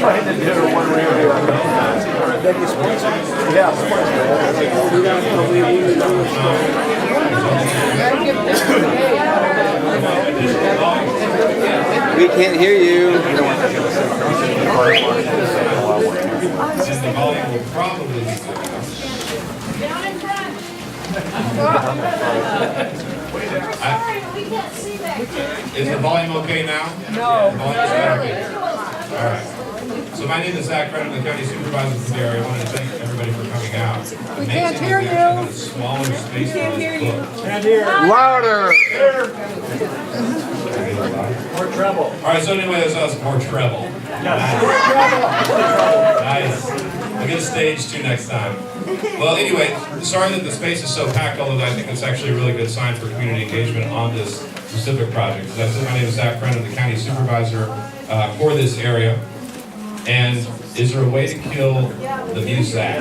trying to do one way or the other. Yeah, We can't hear you. And the volume will probably be good. Down in front. Sorry, we can't see back there. Is the volume okay now? No. The volume is better. All right. So my name is Zach Credit, I'm the county supervisor for the area. I wanted to thank everybody for coming out. We can't hear you. A smaller space. We can't hear you. can't hear. Louder. More trouble. All right, so anyway, this is more treble. Nice. We'll get a stage 2 next time. Well, anyway, sorry that the space is so packed, although I think it's actually a really good sign for community engagement on this specific project. As I said, my name is Zach Friend, I'm the county supervisor for this area. And is there a way to kill the music?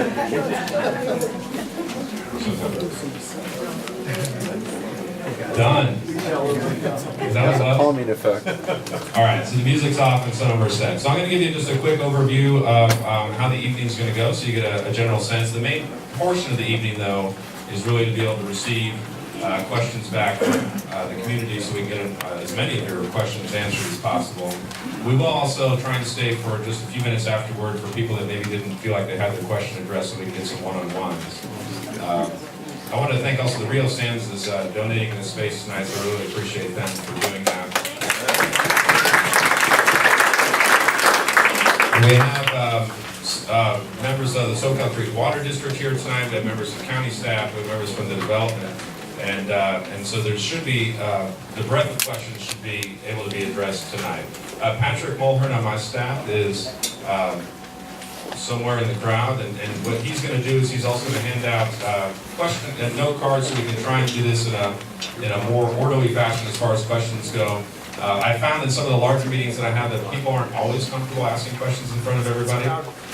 Done. Is that what's up? Calming effect. All right, so the music's off and so we're set. So I'm going to give you just a quick overview of how the evening's going to go so you get a general sense. The main portion of the evening, though, is really to be able to receive questions back from the community so we can get as many of your questions answered as possible. We will also try and stay for just a few minutes afterward for people that maybe didn't feel like they had their question addressed so we can get some one-on-ones. I want to thank also the Rio Sands that's donating this space tonight, so I really appreciate them for doing that. We have members of the SoCal Creek Water District here tonight. We have members of county staff. We have members from the development. And so there should be, the breadth of questions should be able to be addressed tonight. Patrick Mulhern on my staff is somewhere in the crowd, and what he's going to do is he's also going to hand out question and note cards so we can try and do this in a more orderly fashion as far as questions go. I found in some of the larger meetings that I have that people aren't always comfortable asking questions in front of everybody.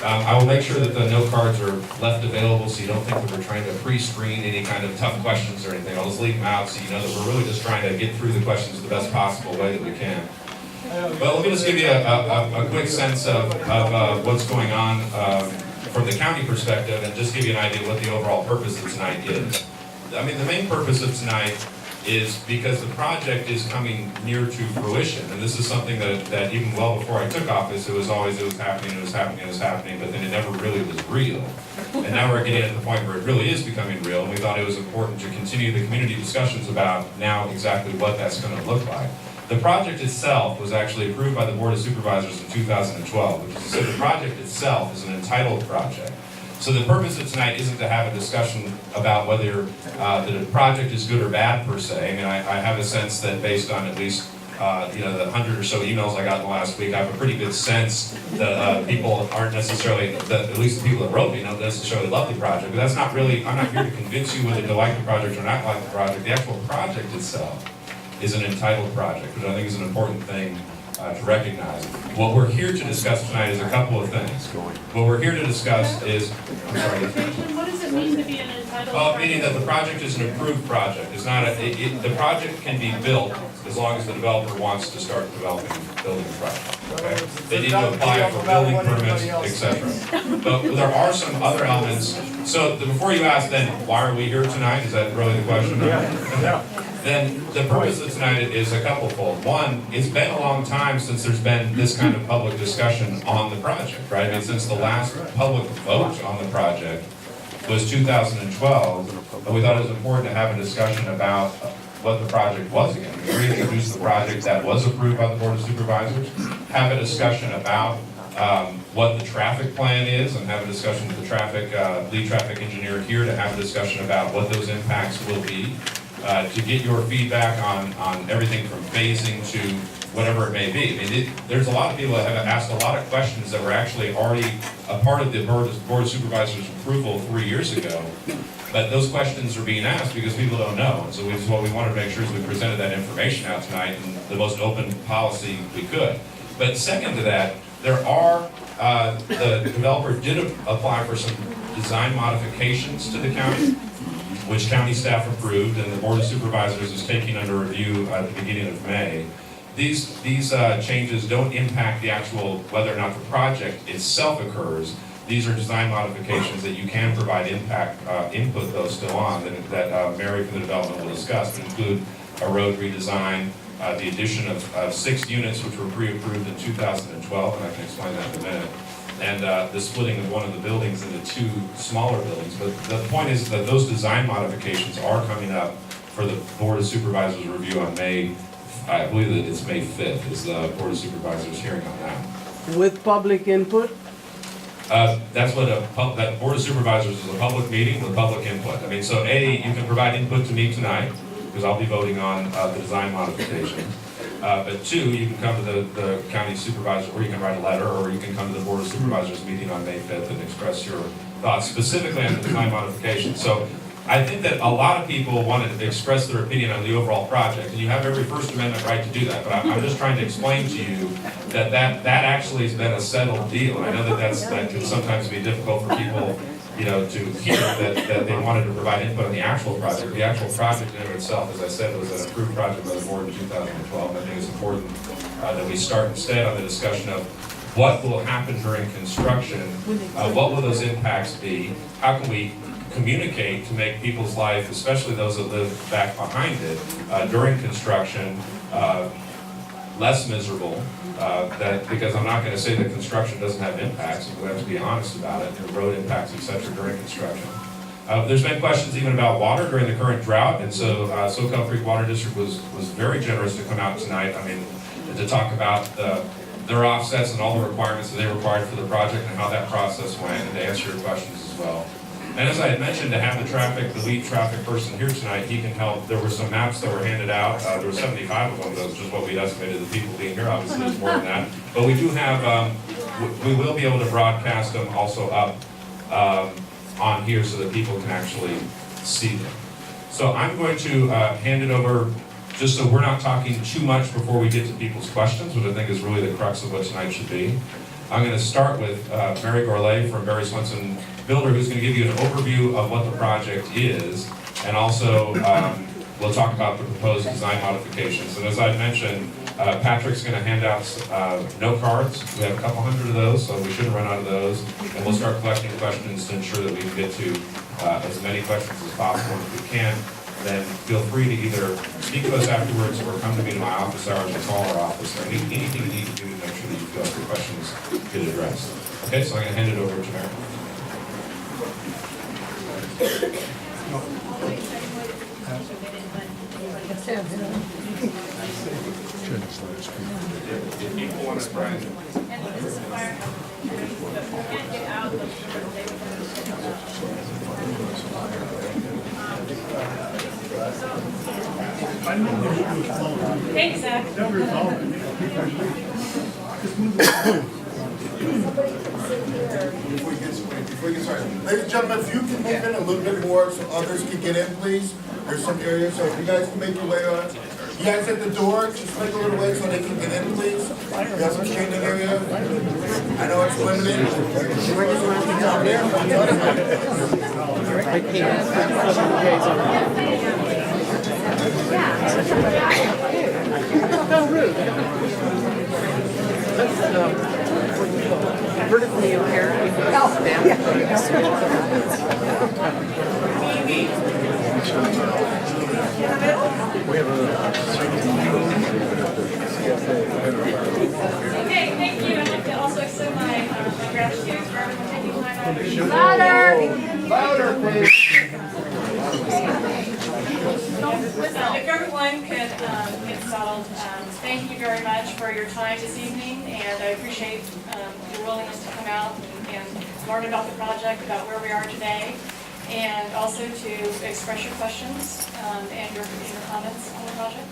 I will make sure that the note cards are left available so you don't think that we're trying to pre-screen any kind of tough questions or anything. I'll just leave them out so you know that we're really just trying to get through the questions the best possible way that we can. Well, let me just give you a quick sense of what's going on from the county perspective and just give you an idea of what the overall purpose of tonight is. I mean, the main purpose of tonight is because the project is coming near to fruition, and this is something that even well before I took office, it was happening, but then it never really was real. And now we're getting at the point where it really is becoming real, and we thought it was important to continue the community discussions about now exactly what that's going to look like. The project itself was actually approved by the Board of Supervisors in 2012, which is to say the project itself is an entitled project. So the purpose of tonight isn't to have a discussion about whether the project is good or bad per se. I mean, I have a sense that based on at least the 100 or so emails I got in the last week, I have a pretty good sense that people aren't necessarily, that at least the people that wrote me don't necessarily love the project. But that's not really, I'm not here to convince you whether to like the project or not like the project. The actual project itself is an entitled project, which I think is an important thing to recognize. What we're here to discuss tonight is a couple of things. What we're here to discuss is, I'm sorry. What does it mean to be an entitled? Meaning that the project is an approved project. It's not the project can be built as long as the developer wants to start building the project. Okay? They need to apply for building permits, etc. But there are some other elements. So before you ask, then why are we here tonight? Is that really the question? Yeah. Then the purpose of tonight is a couplefold. One, it's been a long time since there's been this kind of public discussion on the project, right? I mean, since the last public vote on the project was 2012, and we thought it was important to have a discussion about what the project was again. We reintroduced the project that was approved by the Board of Supervisors, have a discussion about what the traffic plan is, and have a discussion with the lead traffic engineer here to have a discussion about what those impacts will be. To get your feedback on everything from phasing to whatever it may be. I mean, there's a lot of people that have asked a lot of questions that were actually already a part of the Board of Supervisors approval 3 years ago, but those questions are being asked because people don't know. And so what we wanted to make sure is we presented that information out tonight in the most open policy we could. But second to that, there are, the developer did apply for some design modifications to the county, which county staff approved, and the Board of Supervisors is taking under review at the beginning of May. these changes don't impact the actual, whether or not the project itself occurs. These are design modifications that you can provide input though still on, that Mary from the development will discuss, that include a road redesign, the addition of 6 units which were pre-approved in 2012, and I can explain that in a minute, and the splitting of one of the buildings into 2 smaller buildings. But the point is that those design modifications are coming up for the Board of Supervisors review on May, I believe that it's May 5th, is the Board of Supervisors hearing on that. With public input? That's what that Board of Supervisors is, a public meeting with public input. I mean, so A, you can provide input to me tonight, because I'll be voting on the design modification. But 2, you can come to the county supervisor, or you can write a letter, or you can come to the Board of Supervisors meeting on May 5th and express your thoughts specifically on the design modification. So I think that a lot of people want to express their opinion on the overall project, and you have every First Amendment right to do that, but I'm just trying to explain to you that actually has been a settled deal. And I know that can sometimes be difficult for people, you know, to hear that they wanted to provide input on the actual project. The actual project in itself, as I said, was an approved project by the board in 2012. I think it's important that we start instead on the discussion of what will happen during construction, what will those impacts be, how can we communicate to make people's life, especially those that live back behind it, during construction, less miserable, because I'm not going to say that construction doesn't have impacts, we have to be honest about it, the road impacts, etc. during construction. There's been questions even about water during the current drought, and so SoCal Creek Water District was very generous to come out tonight, I mean, to talk about their offsets and all the requirements that they required for the project and how that process went, and to answer your questions as well. And as I had mentioned, to have the lead traffic person here tonight, he can help. There were some maps that were handed out. There were 75 of them. That's just what we'd estimated the people being here. Obviously, there's more than that. But we do have, we will be able to broadcast them also up on here so that people can actually see them. So I'm going to hand it over, just so we're not talking too much before we get to people's questions, which I think is really the crux of what tonight should be. I'm going to start with Mary Gourlay from Barry Swenson Builder, who's going to give you an overview of what the project is, and also we'll talk about the proposed design modifications. And as I mentioned, Patrick's going to hand out note cards. We have a couple hundred of those, so we shouldn't run out of those. And we'll start collecting questions to ensure that we can get to as many questions as possible. And if we can, then feel free to either speak to us afterwards or come to me to my office hours or call our office, or anything you need to do to make sure that you feel your questions get addressed. Okay, so I'm going to hand it over to Mary. If people want to try it. Thanks, Zach. Before we get started, ladies and gentlemen, if you can move in a little bit more so others can get in, please. There's some areas, so if you guys can make your way on. You guys at the door, just make a little way so they can get in, please. You have some standing area. I know it's limited. How rude. Vertically impaired people Okay, thank you. I'd like to also extend my gratitude for everyone taking time out of their Louder, please. If everyone could get settled, thank you very much for your time this evening, and I appreciate your willingness to come out and learn about the project, about where we are today, and also to express your questions and your comments on the project.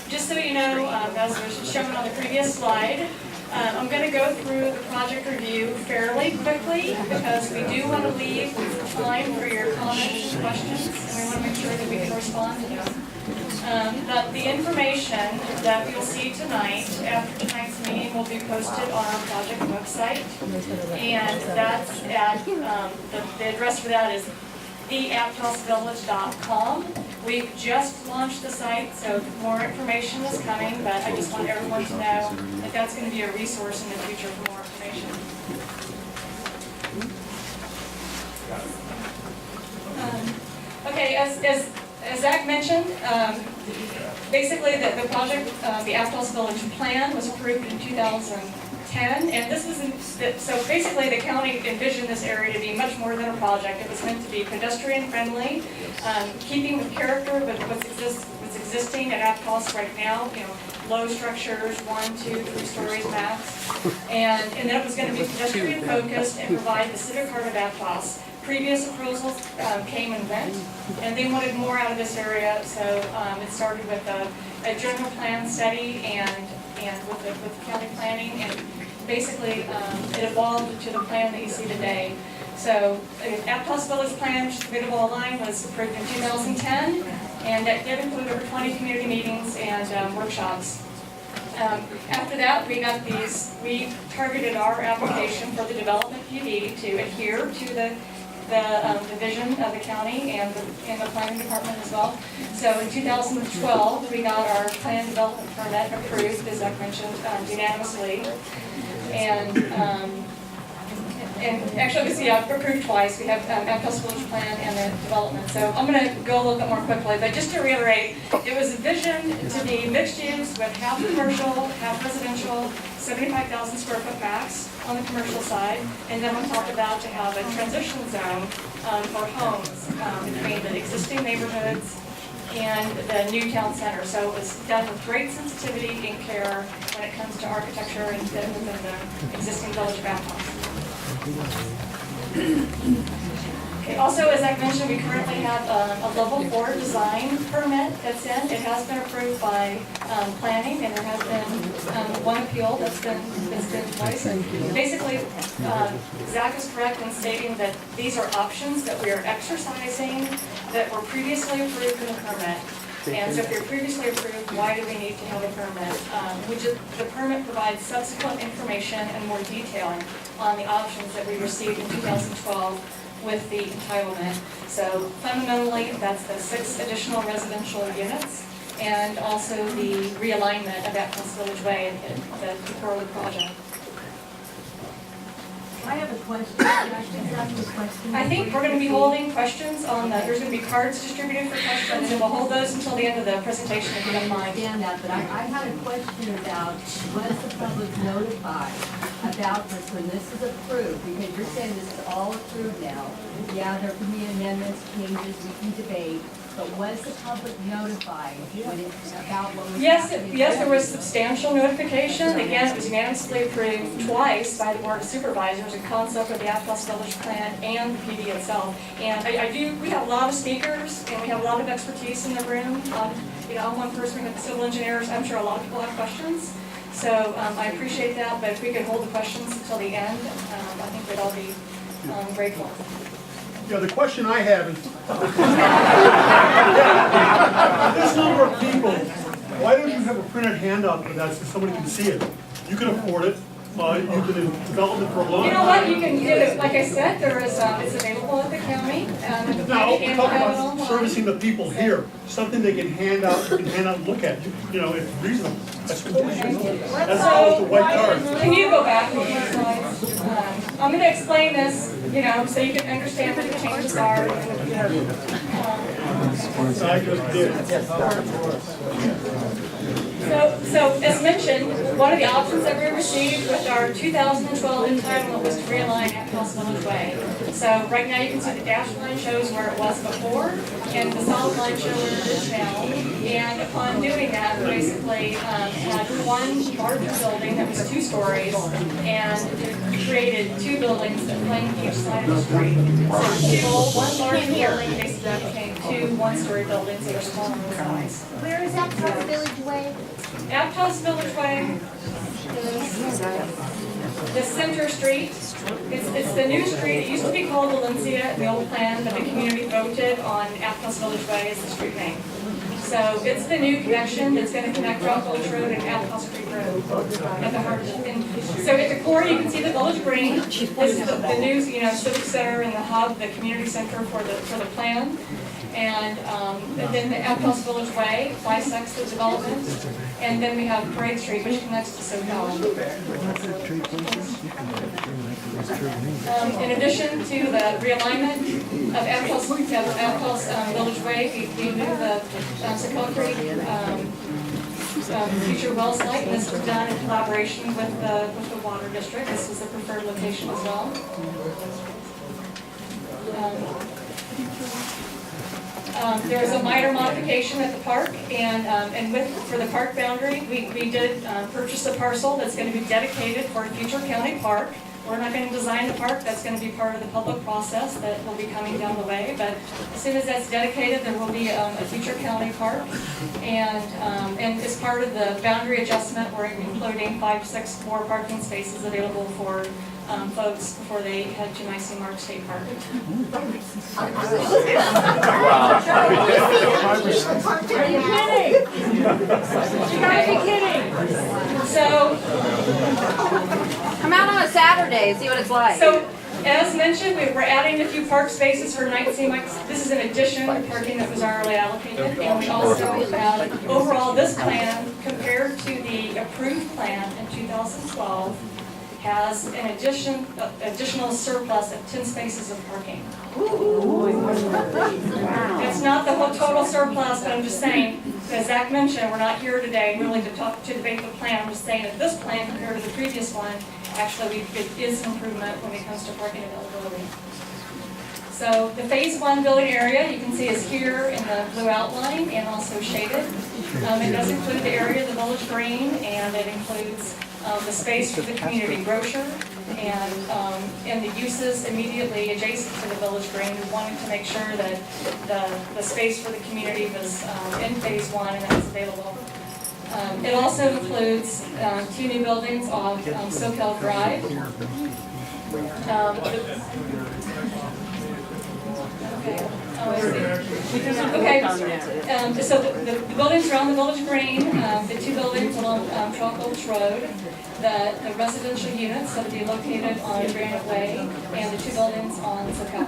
Just so you know, as was shown on the previous slide, I'm going to go through the project review fairly quickly because we do want to leave time for your comments and questions, and we want to make sure that we can respond to them. But the information that you'll see tonight after tonight's meeting will be posted on our project website, and that's at, the address for that is theaptosvillage.com. We've just launched the site, so more information is coming, but I just want everyone to know that that's going to be a resource in the future for more information. Okay, as Zach mentioned, basically the project, the Aptos Village Plan was approved in 2010, and this was, so basically the county envisioned this area to be much more than a project. It was meant to be pedestrian friendly, keeping with character with what's existing at Aptos right now, low structures, 1, 2, 3 stories max, and then it was going to be pedestrian focused and provide the civic heart of Aptos. Previous proposals came and went, and they wanted more out of this area, so it started with a general plan study and with county planning, and basically it evolved to the plan that you see today. So Aptos Village Plan, which is the Bidwell line, was approved in 2010, and that did include over 20 community meetings and workshops. After that, we targeted our application for the development PV to adhere to the vision of the county and the planning department as well. So in 2012, we got our plan development permit approved, as I mentioned, unanimously. And actually, we see approved twice. We have Aptos Village Plan and the development. So I'm going to go a little bit more quickly, but just to reiterate, it was envisioned to be mixed use with half commercial, half residential, 75,000 square foot max on the commercial side, and then on top of that to have a transition zone for homes between the existing neighborhoods and the new town center. So it was done with great sensitivity and care when it comes to architecture and within the existing village of Aptos. Okay, also, as I mentioned, we currently have a level 4 design permit that's in. It has been approved by planning, and there has been one appeal that's been twice. Basically, Zach is correct in stating that these are options that we are exercising that were previously approved in the permit. And so if you're previously approved, why do we need to have a permit? The permit provides subsequent information and more detailing on the options that we received in 2012 with the entitlement. So fundamentally, that's the 6 additional residential units and also the realignment of Aptos Village Way and the Corley project. I have a question. Can I just ask a question? I think we're going to be holding questions on the, there's going to be cards distributed for questions, and we'll hold those until the end of the presentation if you don't I mind. understand that, but I had a question about, was the public notified about this when this is approved? Because you're saying this is all approved now. Yeah, there can be amendments, changes, we can debate, but was the public notified when about what was Yes, happening? yes, there was substantial notification. Again, it was unanimously approved twice by the Board of Supervisors in concept of the Aptos Village Plan and the PD itself. And we have a lot of speakers and we have a lot of expertise in the room. I'm one person, we have civil engineers. I'm sure a lot of people have questions. So I appreciate that, but if we could hold the questions until the end, I think we'd all be grateful. Yeah, the question I have is, this number of people, why don't you have a printed handout for that so somebody can see it? You can afford it, you can develop it for a long time. You know what, you can get it, like I said, there is, it's available at the county. Now, we're talking about servicing the people here, something they can hand out, and look at, it's reasonable. That's what it is. As opposed to white cards. Can you go back one more slide? I'm going to explain this, so you can understand what the changes are. I just did. So as mentioned, one of the options that we received with our 2012 entitlement was to realign Aptos Village Way. So right now you can see the dashed line shows where it was before, and the solid line shows where it is now. And upon doing that, we basically had one larger building that was 2 stories, and it created 2 buildings that flanked each side of the street. So one large building basically became 2 one-story buildings that are smaller in size. Where is that Aptos Village Way? Aptos Village Way is the center street. It's the new street. It used to be called Valencia in the old plan, but the community voted on Aptos Village Way as the street name. So it's the new connection that's going to connect Rock Gulch Road and Aptos Creek Road at the heart of it. So at the core, you can see the Village Green. This is the new, civic center and the hub, the community center for the plan. And then the Aptos Village Way bisects the development. And then we have Parade Street, which connects to SoCal. In addition to the realignment of Aptos Village Way, we moved the SoCal Creek future well site, and this was done in collaboration with the water district. This was the preferred location as well. There was a minor modification at the park, and for the park boundary, we did purchase a parcel that's going to be dedicated for a future county park. We're not going to design the park, that's going to be part of the public process that will be coming down the way, but as soon as that's dedicated, there will be a future county park. And as part of the boundary adjustment, we're including 5 to 6 more parking spaces available for folks before they head to Nicey Mark State Park. Are you kidding? You gotta be kidding. So, Come out on a Saturday and see what it's like. So, as mentioned, we're adding a few park spaces for Nicey Mark. This is in addition to parking that was already allocated. And we also have, overall, this plan, compared to the approved plan in 2012, has an additional surplus of 10 spaces of parking. It's not the whole total surplus, but I'm just saying, as Zach mentioned, we're not here today really to debate the plan. I'm just saying that this plan compared to the previous one, actually it is an improvement when it comes to parking availability. So the phase 1 building area you can see is here in the blue outline and also shaded. It does include the area of the village green, and it includes the space for the community grocer and the uses immediately adjacent to the village green. We wanted to make sure that the space for the community was in phase 1 and that was available. It also includes 2 new buildings off SoCal Drive. So the buildings around the village green, the 2 buildings along Chalk Gulch Road, the residential units that will be located on Granite Way, and the 2 buildings on SoCal.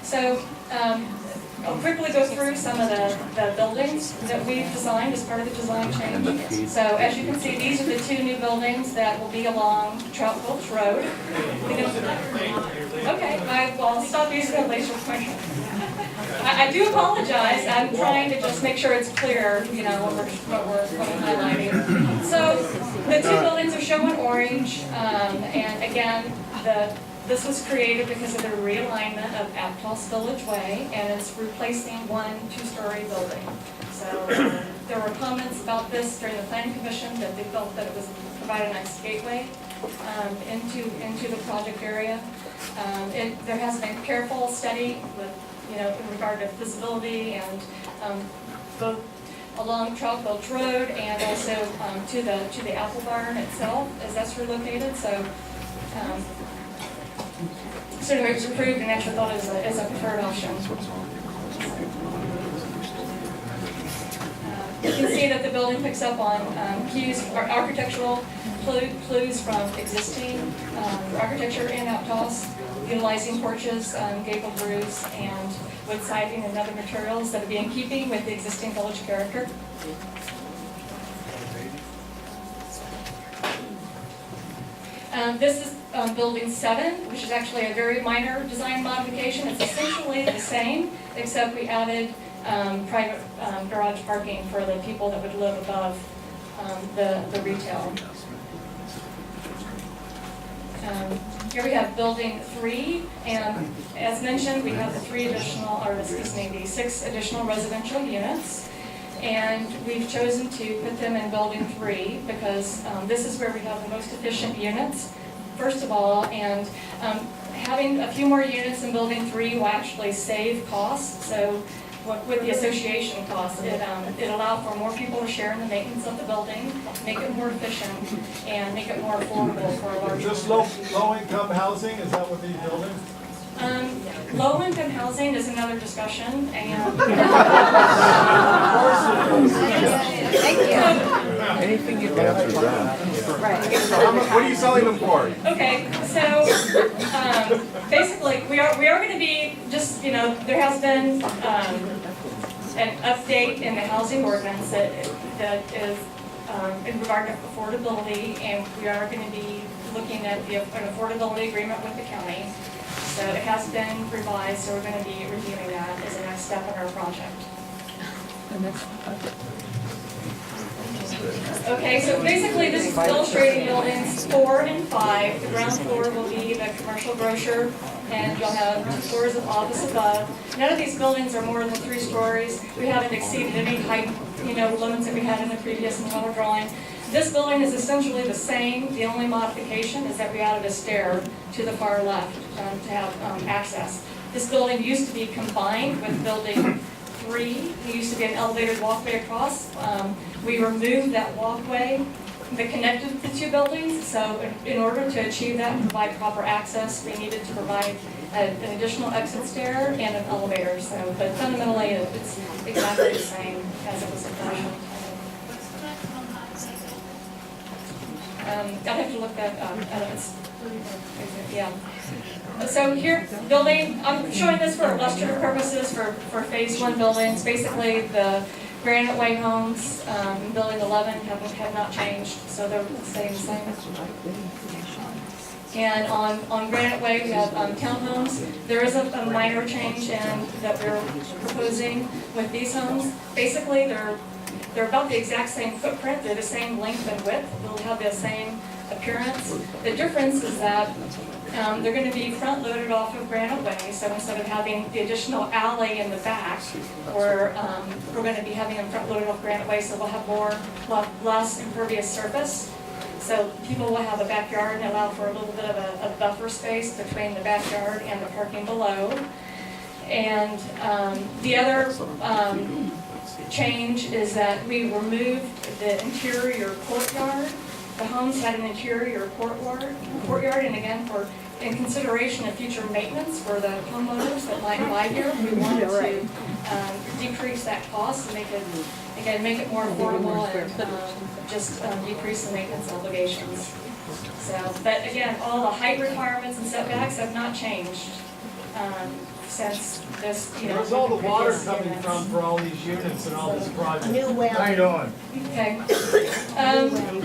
So I'll quickly go through some of the buildings that we've designed as part of the design change. So as you can see, these are the 2 new buildings that will be along Trout Gulch Road. Okay, I'll stop using a laser pointer. I do apologize. I'm trying to just make sure it's clear, what we're highlighting. So the 2 buildings are shown in orange, and again, this was created because of the realignment of Aptos Village Way, and it's replacing 1 2-story building. So there were comments about this during the planning commission that they felt that it was provide a nice gateway into the project area. There has been careful study with in regard to visibility and both along Trout Gulch Road and also to the apple barn itself, as that's relocated. So. Certainly it was approved and actually thought as a preferred option. You can see that the building picks up on architectural clues from existing architecture in Aptos, utilizing porches, gabled roofs, and wood siding and other materials that would be in keeping with the existing village character. This is building 7, which is actually a very minor design modification. It's essentially the same, except we added private garage parking for the people that would live above the retail. Here we have building 3, and as mentioned, we have the 6 additional residential units. And we've chosen to put them in building 3 because this is where we have the most efficient units, first of all, and having a few more units in building 3 will actually save costs. So with the association costs, it allowed for more people to share in the maintenance of the building, make it more efficient, and make it more affordable for a larger. Just low-income housing, is that what these buildings? Low-income housing is another discussion, and Thank you. Anything you Answers that. What are you selling them for? Okay, so, basically, we are gonna be, just, there has been, an update in the housing ordinance that is, in regard to affordability, and we are gonna be looking at an affordability agreement with the county. So it has been revised, so we're gonna be reviewing that as a next step in our project. Okay, so basically this is illustrating buildings 4 and 5. The ground floor will be the commercial grocer, and you'll have 2 floors of office above. None of these buildings are more than 3 stories. We haven't exceeded any height, limits that we had in the previous model drawing. This building is essentially the same. The only modification is that we added a stair to the far left to have access. This building used to be combined with building 3. It used to be an elevated walkway across. We removed that walkway that connected the 2 buildings. So in order to achieve that and provide proper access, we needed to provide an additional exit stair and an elevator. So, but fundamentally, it's exactly the same as it was originally. I'd have to look that up. Yeah. So here, building, I'm showing this for illustrative purposes for phase 1 buildings. Basically, the Granite Way homes, building 11 have not changed, so they're staying the same. And on Granite Way, we have townhomes. There is a minor change that we're proposing with these homes. Basically, they're about the exact same footprint. They're the same length and width. They'll have the same appearance. The difference is that they're going to be front-loaded off of Granite Way. So instead of having the additional alley in the back, we're going to be having them front-loaded off Granite Way, so we'll have less impervious surface. So people will have a backyard and allow for a little bit of a buffer space between the backyard and the parking below. And the other change is that we removed the interior courtyard. The homes had an interior courtyard, and again, in consideration of future maintenance for the homeowners that might buy here, we wanted to decrease that cost and make it more affordable and just decrease the maintenance obligations. So, but again, all the height requirements and setbacks have not changed since this, Where's all the water coming from for all these units and all this project? New well. How you doing? Okay.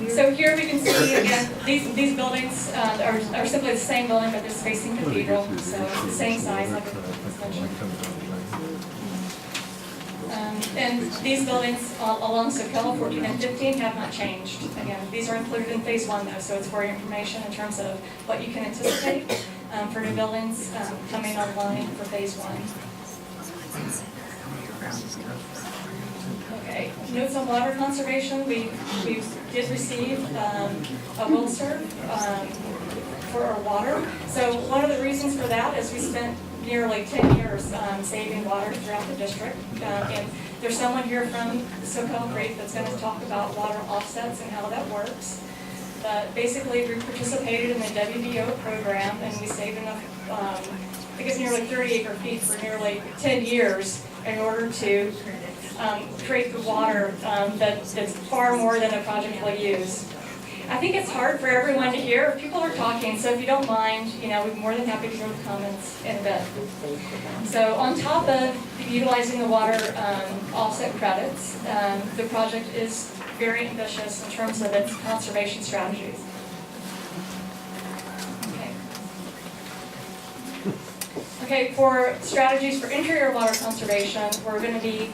So here we can see, again, these buildings are simply the same building, but this facing cathedral, so it's the same size like it was mentioned. And these buildings along Soquel 14 and 15 have not changed. Again, these are included in phase 1 though, so it's for your information in terms of what you can anticipate for new buildings coming online for phase 1. Okay, notes on water conservation. We did receive a will serve for our water. So one of the reasons for that is we spent nearly 10 years saving water throughout the district. And there's someone here from Soquel Creek that's going to talk about water offsets and how that works. But basically, we participated in the WBO program, and we saved enough, I think it's nearly 30 acre feet for nearly 10 years in order to create the water that's far more than a project will use. I think it's hard for everyone to hear if people are talking, so if you don't mind, we're more than happy to hear the comments in a bit. So on top of utilizing the water offset credits, the project is very ambitious in terms of its conservation strategies. Okay, for strategies for interior water conservation, we're going to be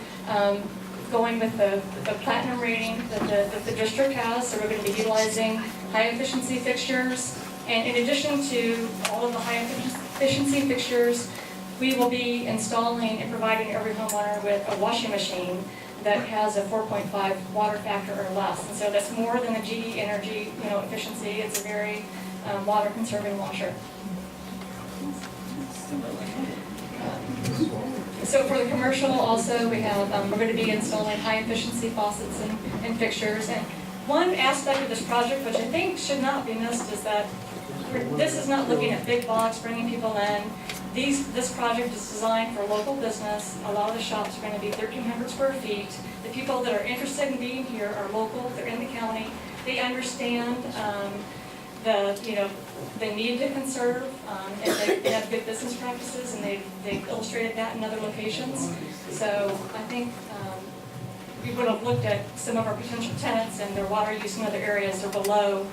going with the platinum rating that the district has. So we're going to be utilizing high efficiency fixtures. And in addition to all of the high efficiency fixtures, we will be installing and providing every homeowner with a washing machine that has a 4.5 water factor or less. And so that's more than the GE Energy efficiency. It's a very water conserving washer. So for the commercial also, we have, we're going to be installing high efficiency faucets and fixtures. And one aspect of this project, which I think should not be missed, is that this is not looking at big box, bringing people in. This project is designed for local business. A lot of the shops are going to be 1,300 square feet. The people that are interested in being here are local, they're in the county. They understand they need to conserve, and they have good business practices, and they've illustrated that in other locations. So I think we would have looked at some of our potential tenants and their water use in other areas are below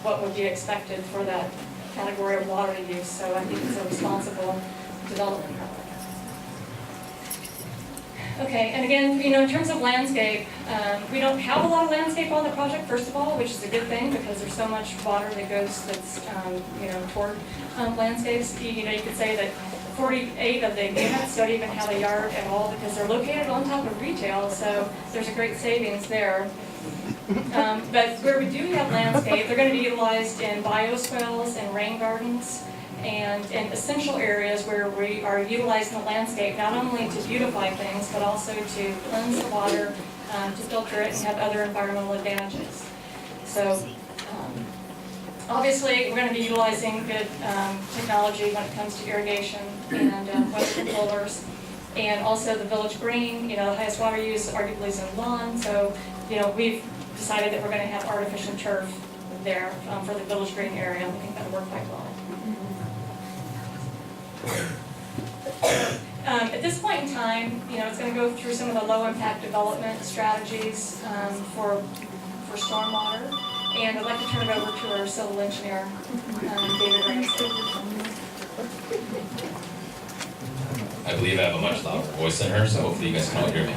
what would be expected for that category of water use. So I think it's a responsible development project. Okay, and again, in terms of landscape, we don't have a lot of landscape on the project, first of all, which is a good thing because there's so much water that goes that's toward landscapes. You could say that 48 of the units don't even have a yard at all because they're located on top of retail, so there's a great savings there. But where we do have landscape, they're going to be utilized in bioswales and rain gardens and in essential areas where we are utilizing the landscape not only to beautify things, but also to cleanse the water, to filter it, and have other environmental advantages. So obviously, we're going to be utilizing good technology when it comes to irrigation and weather controllers, and also the village green. The highest water use arguably is in lawn, so we've decided that we're going to have artificial turf there for the village green area. I think that'll work quite well. At this point in time, it's going to go through some of the low-impact development strategies for stormwater, and I'd like to turn it over to our civil engineer, David Ramsey. I believe I have a much louder voice than her, so hopefully you guys can all hear me.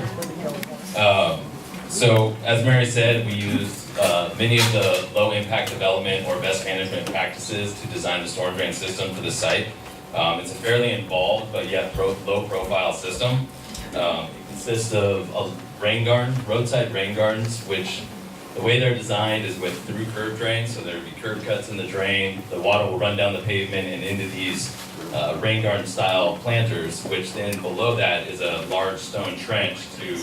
So, as Mary said, we used many of the low-impact development or best management practices to design the storm drain system for the site. It's a fairly involved, but yet low-profile system. It consists of roadside rain gardens, which the way they're designed is with through curb drains, so there will be curb cuts in the drain. The water will run down the pavement and into these rain garden style planters, which then below that is a large stone trench to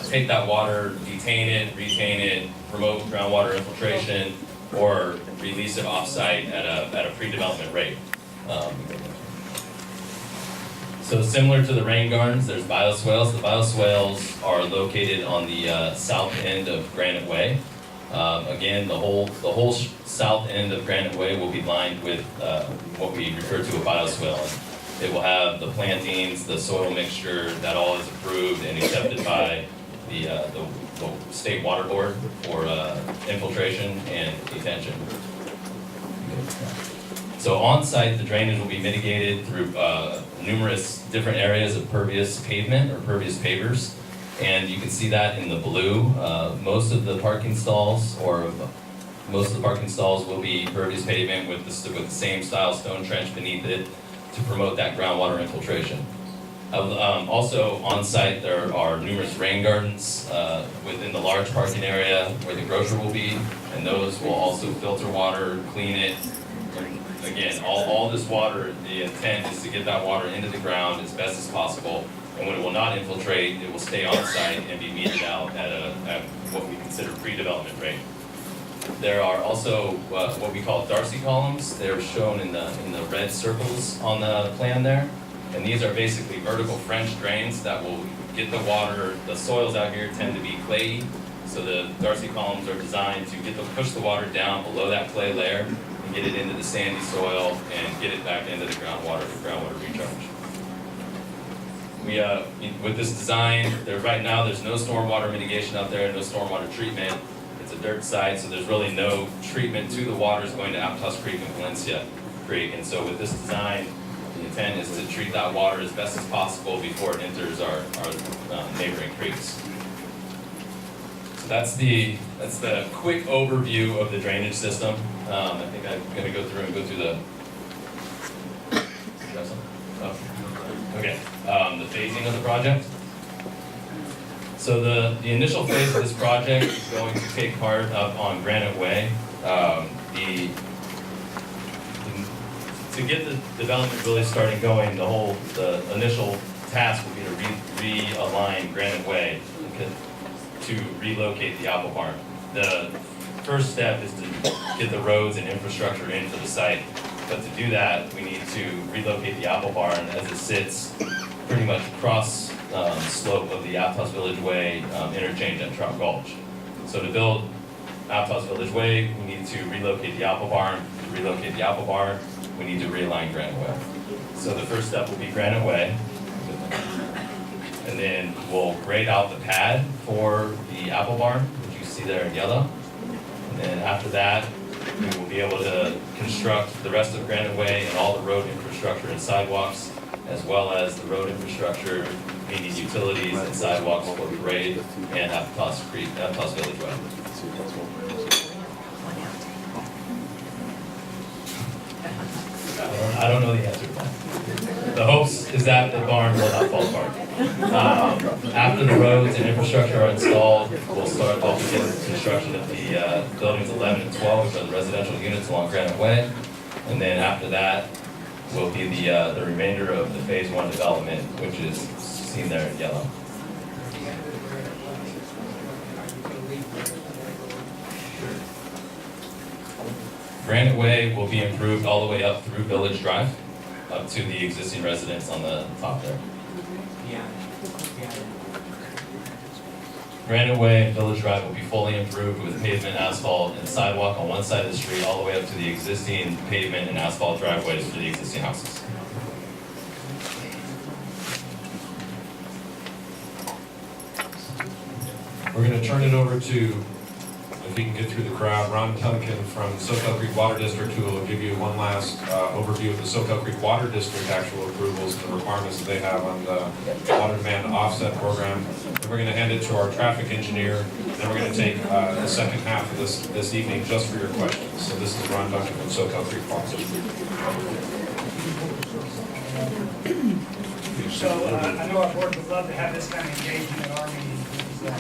take that water, detain it, retain it, promote groundwater infiltration, or release it off-site at a pre-development rate. So similar to the rain gardens, there's bioswales. The bioswales are located on the south end of Granite Way. Again, the whole south end of Granite Way will be lined with what we refer to a bioswale. It will have the plantings, the soil mixture, that all is approved and accepted by the State Water Board for infiltration and detention. So on site, the drainage will be mitigated through numerous different areas of pervious pavement or pervious pavers. And you can see that in the blue. Most of the parking stalls will be pervious pavement with the same style stone trench beneath it to promote that groundwater infiltration. Also on site, there are numerous rain gardens within the large parking area where the grocer will be, and those will also filter water, clean it. Again, all this water, the intent is to get that water into the ground as best as possible, and when it will not infiltrate, it will stay on site and be metered out at what we consider pre-development rate. There are also what we call Darcy columns. They're shown in the red circles on the plan there, and these are basically vertical French drains that will get the water. The soils out here tend to be clayey, so the Darcy columns are designed to push the water down below that clay layer, get it into the sandy soil, and get it back into the groundwater for groundwater recharge. With this design, right now there's no stormwater mitigation out there, no stormwater treatment. It's a dirt site, so there's really no treatment to the waters going to Aptos Creek and Valencia Creek. And so with this design, the intent is to treat that water as best as possible before it enters our neighboring creeks. So that's the quick overview of the drainage system. I think I'm going to go through the. Okay. The phasing of the project. So the initial phase of this project is going to take part up on Granite Way. To get the development really starting going, the initial task will be to realign Granite Way to relocate the apple barn. The first step is to get the roads and infrastructure in for the site. But to do that, we need to relocate the apple barn as it sits pretty much across slope of the Aptos Village Way interchange at Trout Gulch. So to build Aptos Village Way, we need to relocate the apple barn. To relocate the apple barn, we need to realign Granite Way. So the first step will be Granite Way. And then we'll grade out the pad for the apple barn, which you see there in yellow. And then after that, we will be able to construct the rest of Granite Way and all the road infrastructure and sidewalks, as well as the road infrastructure, meaning utilities and sidewalks for Parade and Aptos Village Way. I don't know the answer to that. The hopes is that the barn will not fall apart. After the roads and infrastructure are installed, we'll begin construction of the buildings 11 and 12, which are the residential units along Granite Way. And then after that will be the remainder of the phase 1 development, which is seen there in yellow. Granite Way will be improved all the way up through Village Drive, up to the existing residence on the top there. Granite Way and Village Drive will be fully improved with pavement, asphalt, and sidewalk on one side of the street, all the way up to the existing pavement and asphalt driveways for the existing houses. We're going to turn it over to, if he can get through the crowd, Ron Tunkin from Soquel Creek Water District, who will give you one last overview of the Soquel Creek Water District actual approvals and the requirements that they have on the water demand offset program. Then we're going to hand it to our traffic engineer. Then we're going to take the second half of this evening just for your questions. So this is Ron Tunkin from Soquel Creek Water District. So I know our board would love to have this kind of engagement at our meetings.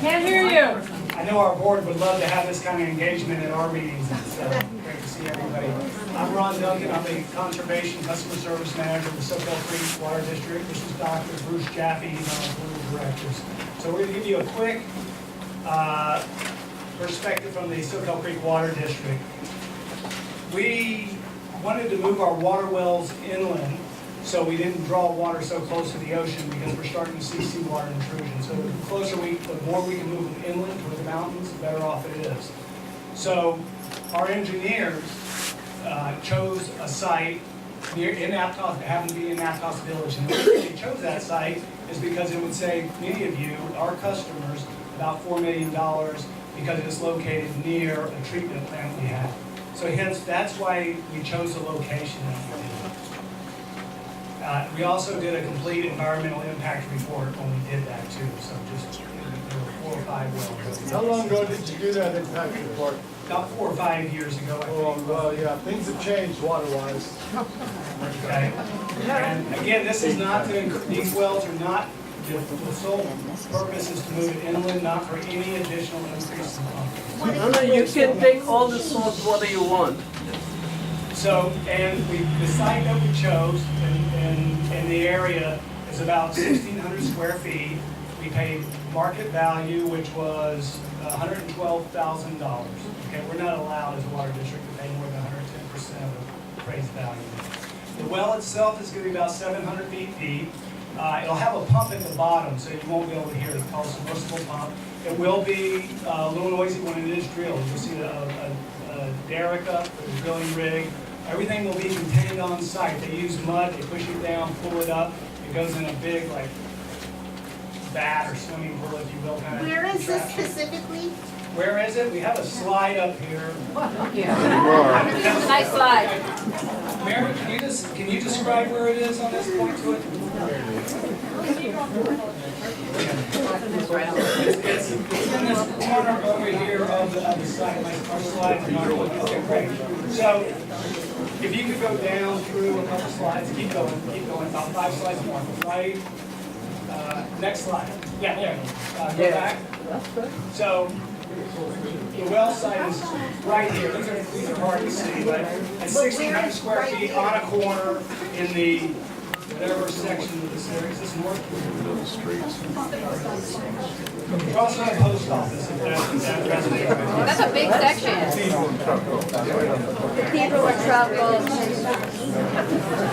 Can't hear you. I know our board would love to have this kind of engagement at our meetings. It's great to see everybody. I'm Ron Duncan. I'm the Conservation Customer Service Manager of the Soquel Creek Water District. This is Dr. Bruce Jaffe. He's our board of directors. So we're going to give you a quick perspective from the Soquel Creek Water District. We wanted to move our water wells inland so we didn't draw water so close to the ocean because we're starting to see seawater intrusion. So the more we can move them inland toward the mountains, the better off it is. So our engineers chose a site in Aptos, that happened to be in Aptos Village. And the reason they chose that site is because it would save many of you, our customers, about $4 million because it's located near a treatment plant we have. So hence, that's why we chose the location that we did. We also did a complete environmental impact report when we did that too, so just, there were 4 or 5 wells. How long ago did you do that impact report? About 4 or 5 years ago, I think. Well, yeah, things have changed water-wise. Okay. And again, this is not to, these wells are not, the sole purpose is to move it inland, not for any additional increase in pumping. No, you can take all the salt water you want. So, and the site that we chose in the area is about 1,600 square feet. We paid market value, which was $112,000. Okay, we're not allowed as a water district to pay more than 110% of the appraised value. The well itself is going to be about 700 feet deep. It'll have a pump at the bottom, so you won't be able to hear it. It's called a submersible pump. It will be a little noisy when it is drilled. You'll see a derrick up for the drilling rig. Everything will be contained on site. They use mud, they push it down, pull it up. It goes in a big, like, vat or swimming pool, if you will, kind of. Where is this contraption. specifically? Where is it? We have a slide up here. Nice slide. Mary, can you describe where it is on this point to it? It's in this corner over here of the site. Our slides are not looking okay, great. So, if you could go down through a couple slides, keep going, about 5 slides more, right? Next slide. Yeah, there. Go back. So, the well site is right here. These are hard to see, but at 1,600 square feet on a corner in the whatever section of this area, is this north? Across from the post office, if that resonates. That's a big section. People with trouble. It's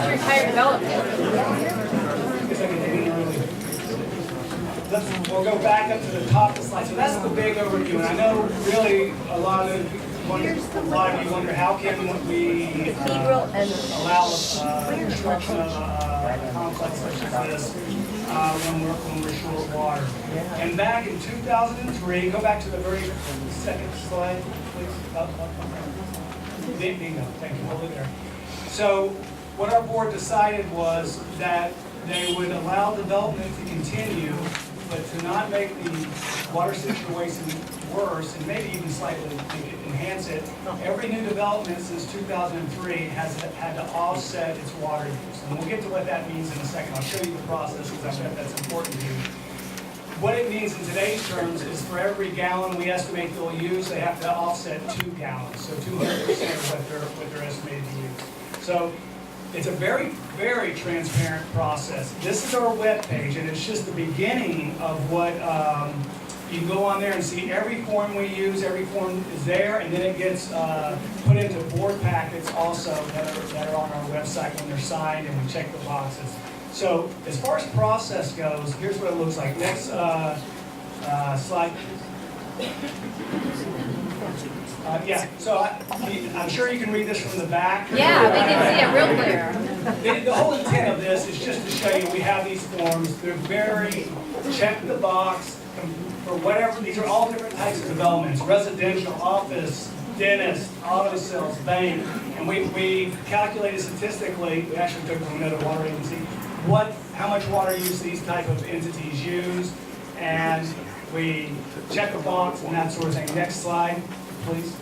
your entire development. We'll go back up to the top of the slide. So that's the big overview, and I know really a lot of you wonder how can we allow construction of a complex such as this when we're short of water. And back in 2003, go back to the very second slide, please. Bingo, thank you, hold it there. So what our board decided was that they would allow development to continue, but to not make the water situation worse and maybe even slightly enhance it. Every new development since 2003 has had to offset its water use. And we'll get to what that means in a second. I'll show you the process because I bet that's important to you. What it means in today's terms is for every gallon we estimate they'll use, they have to offset 2 gallons. So 200% of what they're estimated to use. So it's a very, very transparent process. This is our web page, and it's just the beginning of what you can go on there and see every form we use. Every form is there, and then it gets put into board packets also that are on our website when they're signed, and we check the boxes. So as far as process goes, here's what it looks like. Next slide. Yeah, so I'm sure you can read this from the back. Yeah, we can see it real clear. The whole intent of this is just to show you we have these forms. They're very, check the box for whatever, these are all different types of developments, residential, office, dentist, auto sales, bank. And we calculated statistically, we actually took it from another water agency, how much water use these type of entities use. And we check the box and that sort of thing. Next slide, please.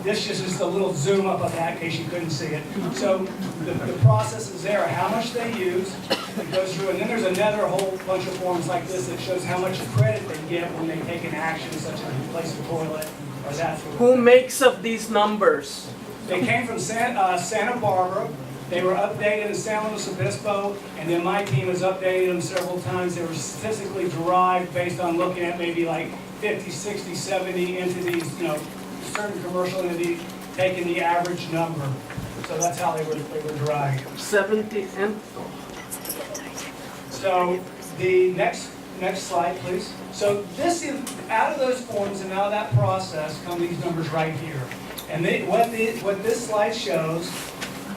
This is just a little zoom up of that in case you couldn't see it. So the process is there, how much they use, it goes through, and then there's another whole bunch of forms like this that shows how much credit they get when they take an action such as replace a toilet or that sort of Who thing. makes up these numbers? They came from Santa Barbara. They were updated in San Luis Obispo, and then my team has updated them several times. They were statistically derived based on looking at maybe like 50, 60, 70 entities, certain commercial entities, taking the average number. So that's how they were derived. 70 and So the next slide, please. So this is, out of those forms and out of that process come these numbers right here. And what this slide shows,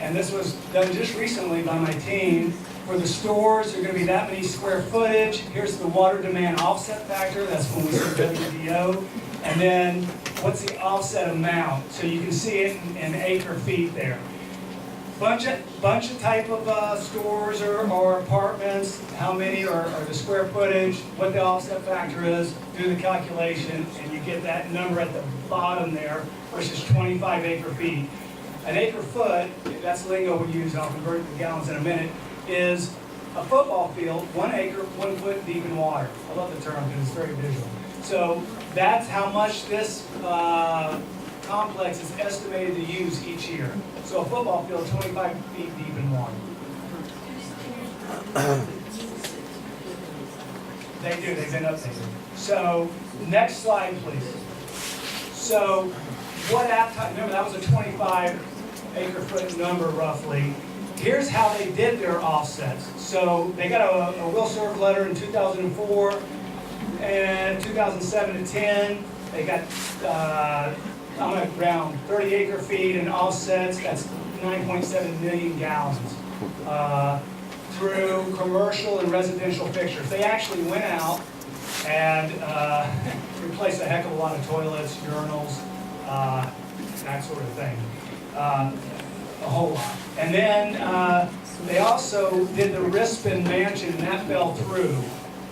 and this was done just recently by my team, for the stores, they're going to be that many square footage. Here's the water demand offset factor. That's when we see WDO. And then what's the offset amount? So you can see it in acre feet there. Bunch of type of stores or apartments, how many are the square footage, what the offset factor is, do the calculation, and you get that number at the bottom there, which is 25 acre feet. An acre foot, that's lingo we use, I'll convert it to gallons in a minute, is a football field, 1 acre, 1 foot deep in water. I love the term because it's very visual. So that's how much this complex is estimated to use each year. So a football field, 25 feet deep in water. They do, they've been updated. So next slide, please. So what remember that was a 25 acre foot number roughly. Here's how they did their offsets. So they got a will serve letter in 2004 and 2007 to 10. They got I'm going to round 30 acre feet and offsets. That's 9.7 million gallons through commercial and residential fixtures. They actually went out and replaced a heck of a lot of toilets, urinals, that sort of thing. A whole lot. And then they also did the Rispin Mansion, and that fell through.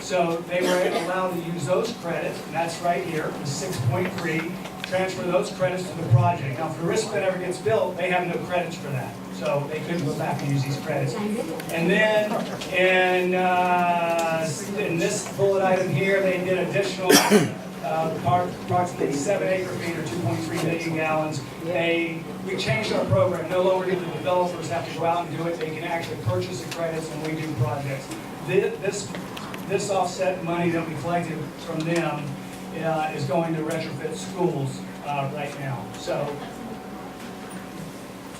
So they were allowed to use those credits, and that's right here, the 6.3, transfer those credits to the project. Now, if the Rispin ever gets built, they have no credits for that. So they couldn't go back and use these credits. And then in this bullet item here, they did additional approximately 7 acre feet or 2.3 million gallons. They we changed our program. No longer do the developers have to go out and do it. They can actually purchase the credits when we do projects. This offset money that we collected from them is going to retrofit schools right now. So,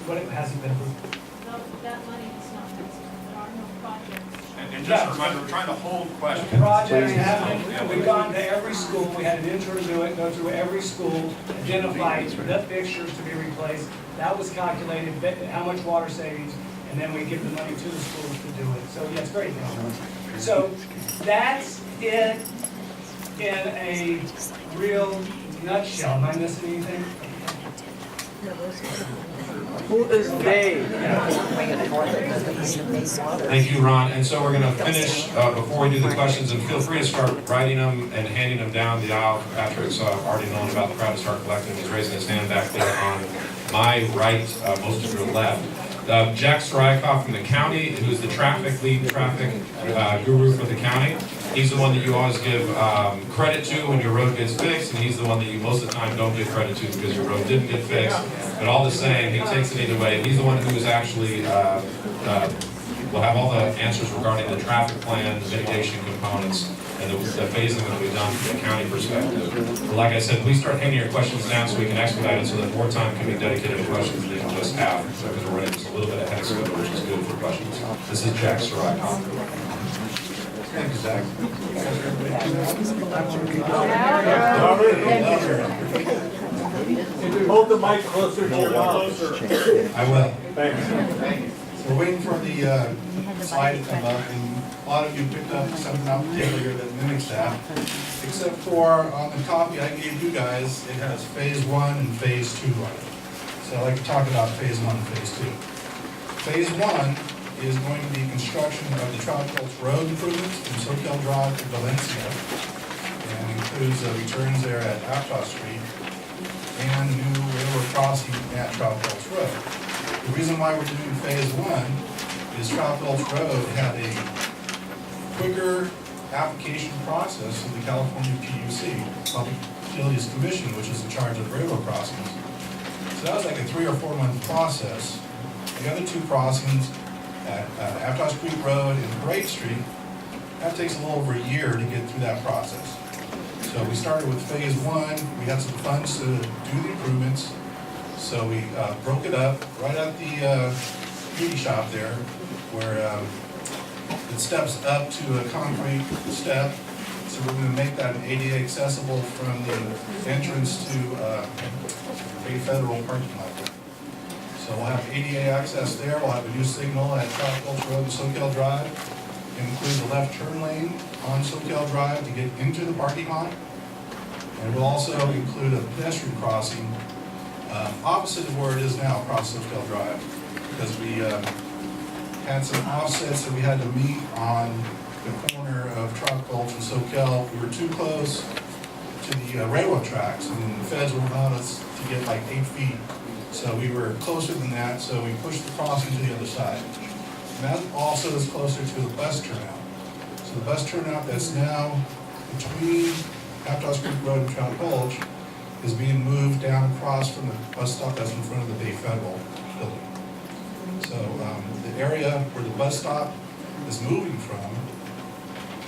what it hasn't been approved. No, that money is not missing. There are no projects. And just a reminder, we're trying to hold questions. Projects have, we've gone to every school, we had an intern do it, go through every school, identify the fixtures to be replaced. That was calculated, how much water savings, and then we give the money to the schools to do it. So, yeah, it's very difficult. So, that's it in a real nutshell. Am I missing anything? Who is they? Thank you, Ron. And so we're going to finish, before we do the questions, and feel free to start writing them and handing them down the aisle. Patrick's already known about the crowd to start collecting. He's raising his hand back there on my right, most of your left. Jack Strykov from the county, who's the traffic lead, traffic guru for the county. He's the one that you always give credit to when your road gets fixed, and he's the one that you most of the time don't give credit to because your road didn't get fixed. But all the same, he takes it either way. He's the one who is actually will have all the answers regarding the traffic plan, the mitigation components, and the phasing that we've done from the county perspective. But like I said, please start handing your questions down so we can expedite it so that more time can be dedicated to questions than we just have, because we're running just a little bit ahead of schedule, which is good for questions. This is Jack Strykov. Thank you, Zach. Hold the mic closer to your mouth. I will. Thanks. We're waiting for the slide to come up, and a lot of you picked up something out particular that mimics that. Except for on the copy I gave you guys, it has phase 1 and phase 2 on it. So I'd like to talk about phase 1 and phase 2. Phase 1 is going to be construction of the Trout Gulch Road improvements from Soquel Drive to Valencia, and includes returns there at Aptos Street and new railroad crossing at Trout Gulch Road. The reason why we're doing phase 1 is Trout Gulch Road had a quicker application process through the California PUC, Public Utilities Commission, which is in charge of railroad crossings. So that was like a 3 or 4 month process. The other 2 crossings at Aptos Creek Road and Parade Street, that takes a little over a year to get through that process. So we started with phase 1, we had some funds to do the improvements, so we broke it up right at the beauty shop there, where it steps up to a concrete step, so we're going to make that ADA accessible from the entrance to a federal parking lot. So we'll have ADA access there, we'll have a new signal at Trout Gulch Road and Soquel Drive, include the left turn lane on Soquel Drive to get into the parking lot. And we'll also include a pedestrian crossing opposite of where it is now across Soquel Drive, because we had some offsets that we had to meet on the corner of Trout Gulch and Soquel. We were too close to the railroad tracks, and the feds would allow us to get like 8 feet. So we were closer than that, so we pushed the crossing to the other side. And that also is closer to the bus turnout. So the bus turnout that's now between Aptos Creek Road and Trout Gulch is being moved down across from the bus stop that's in front of the Bay Federal building. So the area where the bus stop is moving from,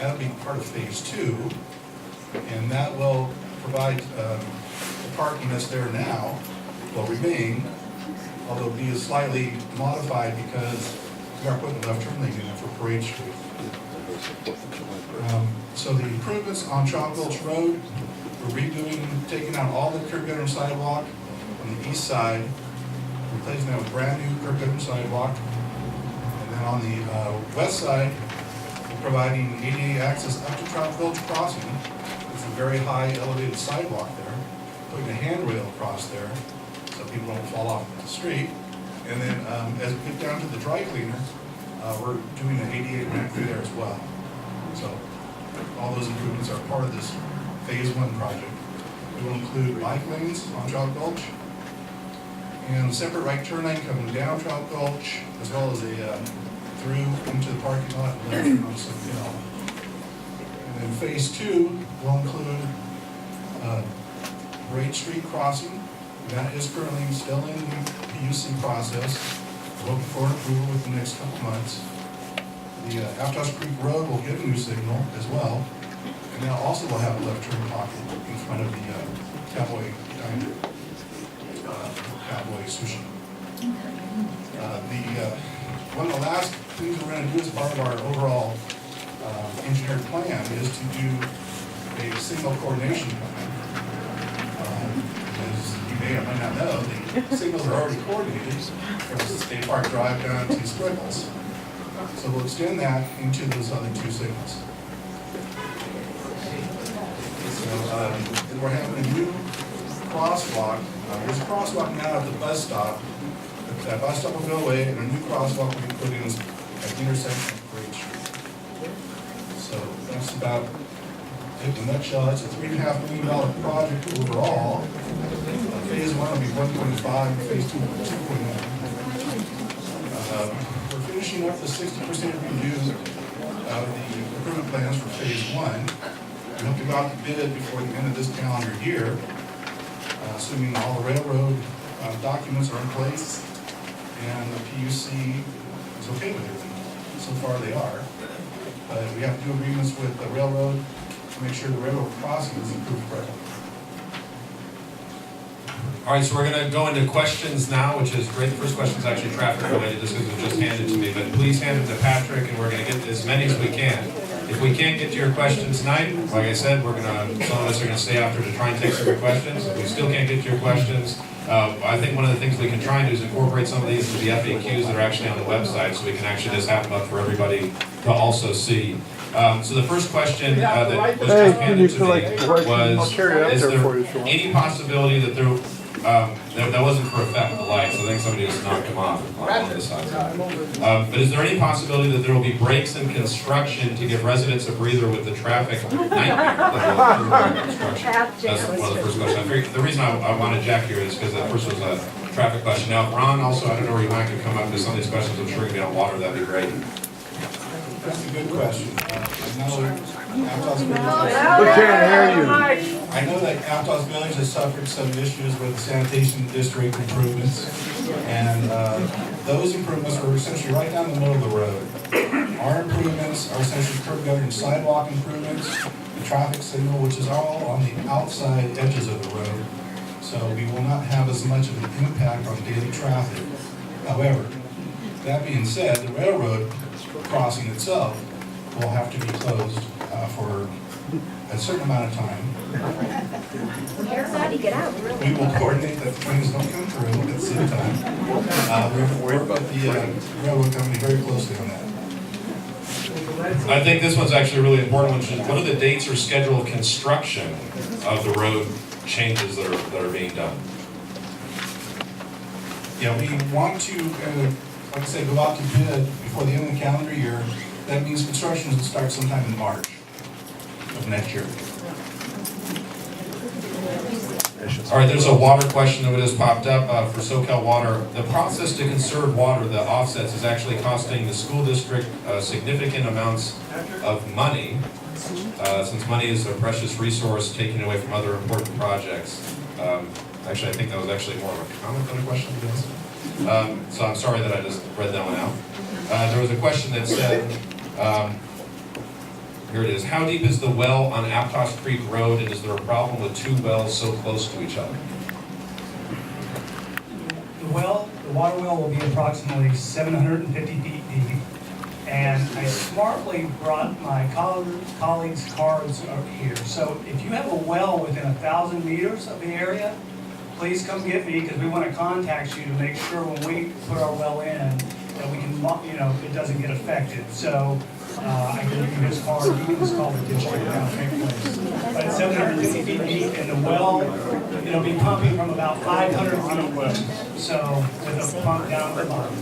that'll be part of phase 2, and that will provide the parking that's there now will remain, although be slightly modified because we are putting a left turn lane in there for Parade Street. So the improvements on Trout Gulch Road, we're redoing, taking out all the curb gutter and sidewalk on the east side, replacing that with brand new curb gutter and sidewalk. And then on the west side, we're providing ADA access up to Trout Gulch Crossing. It's a very high elevated sidewalk there, putting a handrail across there so people don't fall off the street. And then as we get down to the dry cleaner, we're doing an ADA ramp through there as well. So all those improvements are part of this phase 1 project. It will include bike lanes on Trout Gulch and a separate right turn lane coming down Trout Gulch, as well as a through into the parking lot and left turn on Soquel. And then phase 2 will include Parade Street crossing That is currently still in the PUC process. We're looking for approval within the next couple of months. The Aptos Creek Road will get a new signal as well. And now also will have a left turn pocket in front of the Cowboy Diner, Cowboy Sushi. One of the last things we're going to do as part of our overall engineered plan is to do a signal coordination plan. As you may or may not know, the signals are already coordinated from State Park Drive down to Squiggles. So we'll extend that into those other two signals. So we're having a new crosswalk. There's a crosswalk now at the bus stop. That bus stop will go away, and a new crosswalk will be put in at the intersection of Great Street. So that's about it in a nutshell. That's a $3.5 million project overall. Phase 1 will be 1.5, and phase 2 will be 2.9. We're finishing up the 60% review of the improvement plans for phase 1. We hope to go out to bid before the end of this calendar year, assuming all the railroad documents are in place and the PUC is okay with everything. So far they are. But we have to do agreements with the railroad to make sure the railroad crossing is improved correctly. All right, so we're going to go into questions now, which is great. The first question is actually traffic related, just because it was just handed to me. But please hand it to Patrick, and we're going to get as many as we can. If we can't get to your question tonight, like I said, some of us are going to stay after to try and take some of your questions. If we still can't get to your questions, I think one of the things we can try and do is incorporate some of these into the FAQs that are actually on the website, so we can actually just have them up for everybody to also see. So the first question that was just handed to me was, is there any possibility that that wasn't for effect, the lights, I think somebody just knocked them off on this side. But is there any possibility that there will be breaks in construction to give residents a breather with the traffic nightmare that will occur in construction? That's one of the first questions. The reason I wanted Jack here is because that first was a traffic question. Now, Ron, also, I don't know where you might could come up with some of these questions. I'm sure going to be on water, that'd be great. That's a good question. I know that Aptos Village has suffered some issues with sanitation district improvements, and those improvements were essentially right down the middle of the road. Our improvements are essentially curb gutter and sidewalk improvements, the traffic signal, which is all on the outside edges of the road, so we will not have as much of an impact on daily traffic. However, that being said, the railroad crossing itself will have to be closed for a certain amount of time. Everybody get out, really. We will coordinate that the trains don't come through at the same time. We'll work with the railroad company very closely on that. I think this one's actually really important, which is what are the dates or schedule of construction of the road changes that are being done? Yeah, we want to, like I said, go out to bid before the end of the calendar year. That means construction will start sometime in March of next year. All right, there's a water question that just popped up for SoCal Water. The process to conserve water, the offsets, is actually costing the school district significant amounts of money, since money is a precious resource taken away from other important projects. Actually, I think that was actually more of a comment than a question. So I'm sorry that I just read that one out. There was a question that said, here it is, how deep is the well on Aptos Creek Road, and is there a problem with two wells so close to each other? The water well will be approximately 750 feet deep. And I smartly brought my colleagues' cards up here. So if you have a well within 1,000 meters of the area, please come get me, because we want to contact you to make sure when we put our well in that we can, it doesn't get affected. So I can give you this card, you can just call the district down at place. But it's 750 feet deep, and the well, it'll be pumping from about 500 feet. So with a pump down at the bottom.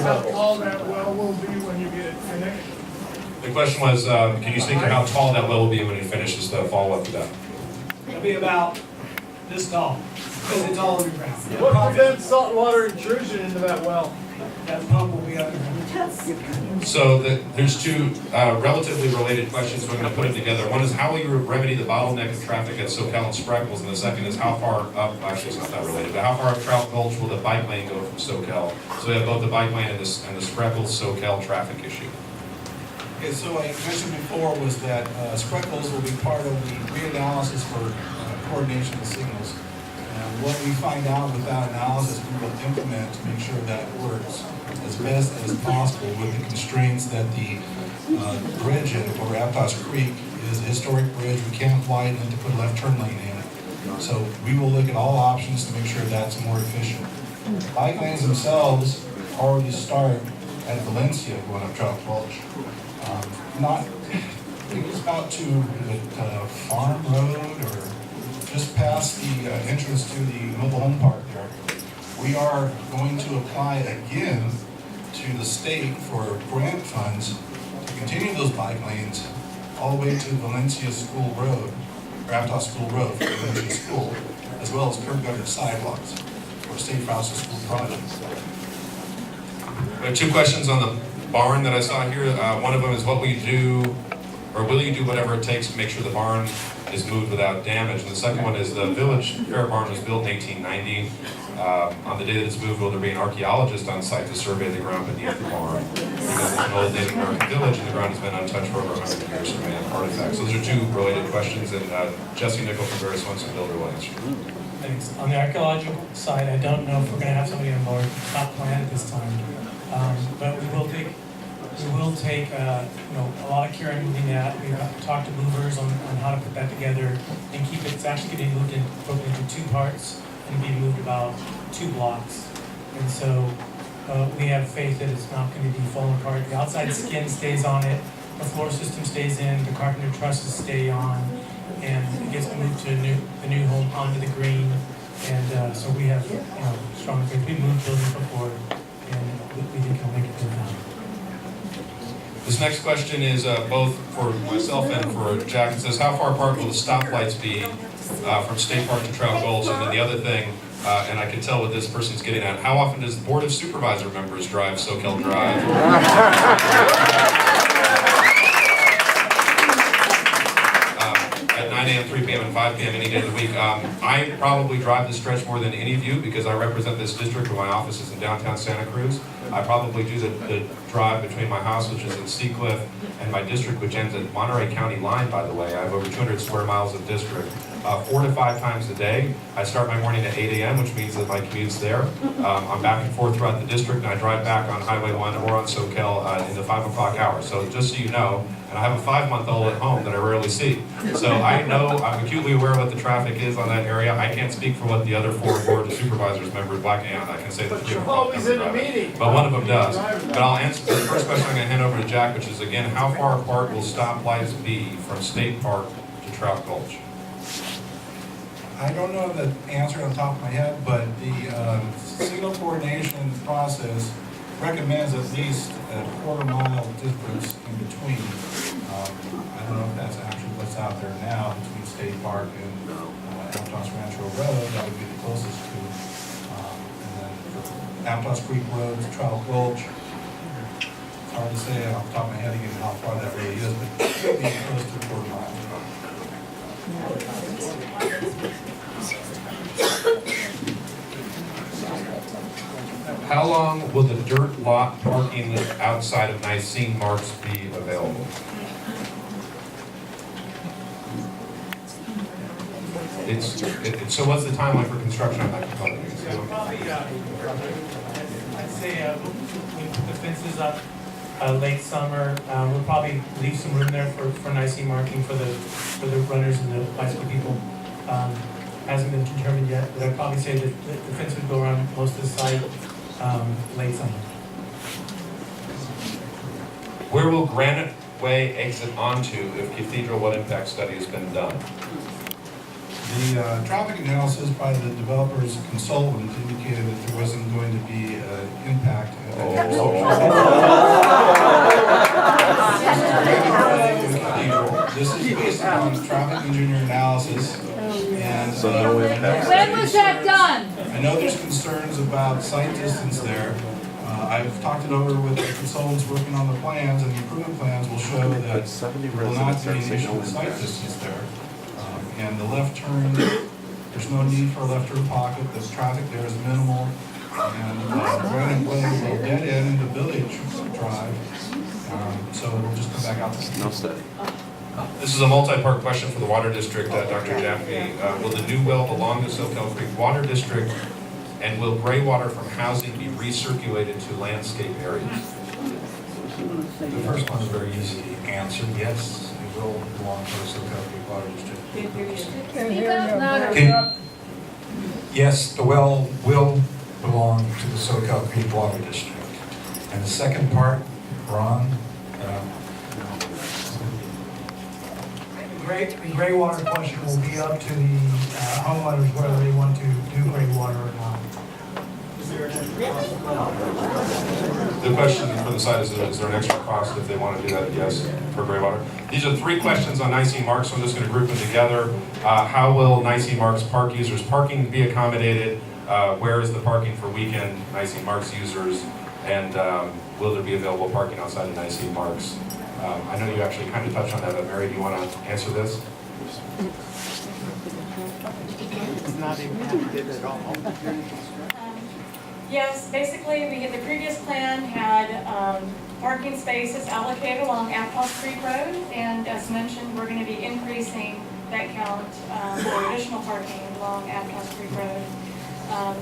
How tall that well will be when you get it finished? The question was, can you speak to how tall that well will be when it finishes the follow-up to that? It'll be about this tall, because it's all underground. What prevents saltwater intrusion into that well? That pump will be underground. So there's two relatively related questions, we're going to put them together. One is how will you remedy the bottleneck of traffic at SoCal and Spreckles? And the second is how far up, actually it's not that related, but how far up Trout Gulch will the bike lane go from SoCal? So we have both the bike lane and the Spreckles SoCal traffic issue. Okay, so I mentioned before was that Spreckles will be part of the reanalysis for coordination of signals. And what we find out with that analysis, we will implement to make sure that works as best as possible with the constraints that the bridge over Aptos Creek is a historic bridge. We can't widen it to put a left turn lane in. So we will look at all options to make sure that's more efficient. Bike lanes themselves already start at Valencia going up Trout Gulch. I think it's about to Farm Road or just past the entrance to the mobile home park there. We are going to apply again to the state for grant funds to continue those bike lanes all the way to Valencia School Road, or Aptos School Road for Valencia School, as well as curb gutter sidewalks for State Routes to School projects. I have two questions on the barn that I saw here. One of them is what will you do, or will you do whatever it takes to make sure the barn is moved without damage? And the second one is the village fair barn was built in 1890. On the day that it's moved, will there be an archaeologist on site to survey the ground beneath the barn? Because it's an old Native American village and the ground has been untouched for over 100 years surveying artifacts. So those are two related questions, and Jesse Nickel from Barry Swenson Builder will answer. Thanks. On the archaeological side, I don't know if we're going to have somebody on board, not planned at this time, but we will take a lot of care in moving that. We've talked to movers on how to put that together and keep it. It's actually going to be broken into two parts and be moved about 2 blocks. And so we have faith that it's not going to be falling apart. The outside skin stays on it, the floor system stays in, the carpenter trusses stay on, and it gets moved to the new home onto the green. And so we have strong faith. We've moved buildings before, and we think it'll make it good now. This next question is both for myself and for Jack. It says, how far apart will the stoplights be from State Park to Trout Gulch? And then the other thing, and I can tell what this person's getting at, how often does the Board of Supervisor members drive SoCal Drive? At 9 a.m., 3 p.m., and 5 p.m. any day of the week. I probably drive this stretch more than any of you because I represent this district where my office is in downtown Santa Cruz. I probably do the drive between my house, which is in Seacliff, and my district, which ends at Monterey County line, by the way. I have over 200 square miles of district. 4 to 5 times a day. I start my morning at 8 a.m., which means that my commute's there. I'm back and forth throughout the district, and I drive back on Highway 1 or on SoCal in the 5 o'clock hour. So just so you know, and I have a 5-month-old at home that I rarely see. So I know, I'm acutely aware of what the traffic is on that area. I can't speak for what the other 4 Board of Supervisors members, Black and I can say that. But you're always in a meeting. But one of them does. But I'll answer the first question. I'm going to hand over to Jack, which is again, how far apart will stoplights be from State Park to Trout Gulch? I don't know the answer on top of my head, but the signal coordination process recommends at least a quarter-mile difference in between. I don't know if that's actually what's out there now between State Park and Aptos Rancho Road. That would be the closest to. And then Aptos Creek Road to Trout Gulch. It's hard to say off the top of my head again how far that really is, but it could be close to a quarter mile. How long will the dirt lot parking outside of Nicene Marks be available? So what's the timeline for construction on that component? Probably, I'd say we put the fences up late summer. We'll probably leave some room there for Nicene marking for the runners and the bicycle people. Hasn't been determined yet, but I'd probably say that the fence would go around most of the site late summer. Where will Granite Way exit onto if Cathedral What Impact Study has been done? The traffic analysis by the developer's consultant indicated that there wasn't going to be impact. This is based on traffic engineer analysis, and When was that done? I know there's concerns about sight distance there. I've talked it over with the consultants working on the plans, and the improvement plans will show that there will not be an issue with sight distance there. And the left turn, there's no need for a left turn pocket, the traffic there is minimal. And Brandon and Glenn will dead end into Village Drive, so we'll just come back out. No study. This is a multi-part question for the Water District, Dr. Jaffe. Will the new well belong to Soquel Creek Water District, and will gray water from housing be recirculated to landscape areas? The first one is very easy to answer. Yes, it will belong to the Soquel Creek Water District. Yes, the well will belong to the Soquel Creek Water District. And the second part, Ron, The gray water question will be up to the homeowners whether they want to do gray water or not. The question from the side is there an extra cost if they want to do that? Yes, for gray water. These are 3 questions on Nicene Marks, so I'm just going to group them together. How will Nicene Marks park users' parking be accommodated? Where is the parking for weekend Nicene Marks users? And will there be available parking outside of Nicene Marks? I know you actually kind of touched on that, but Mary, do you want to answer this? It's not impacted at all. Yes, basically, the previous plan had parking spaces allocated along Aptos Creek Road, and as mentioned, we're going to be increasing that count for additional parking along Aptos Creek Road.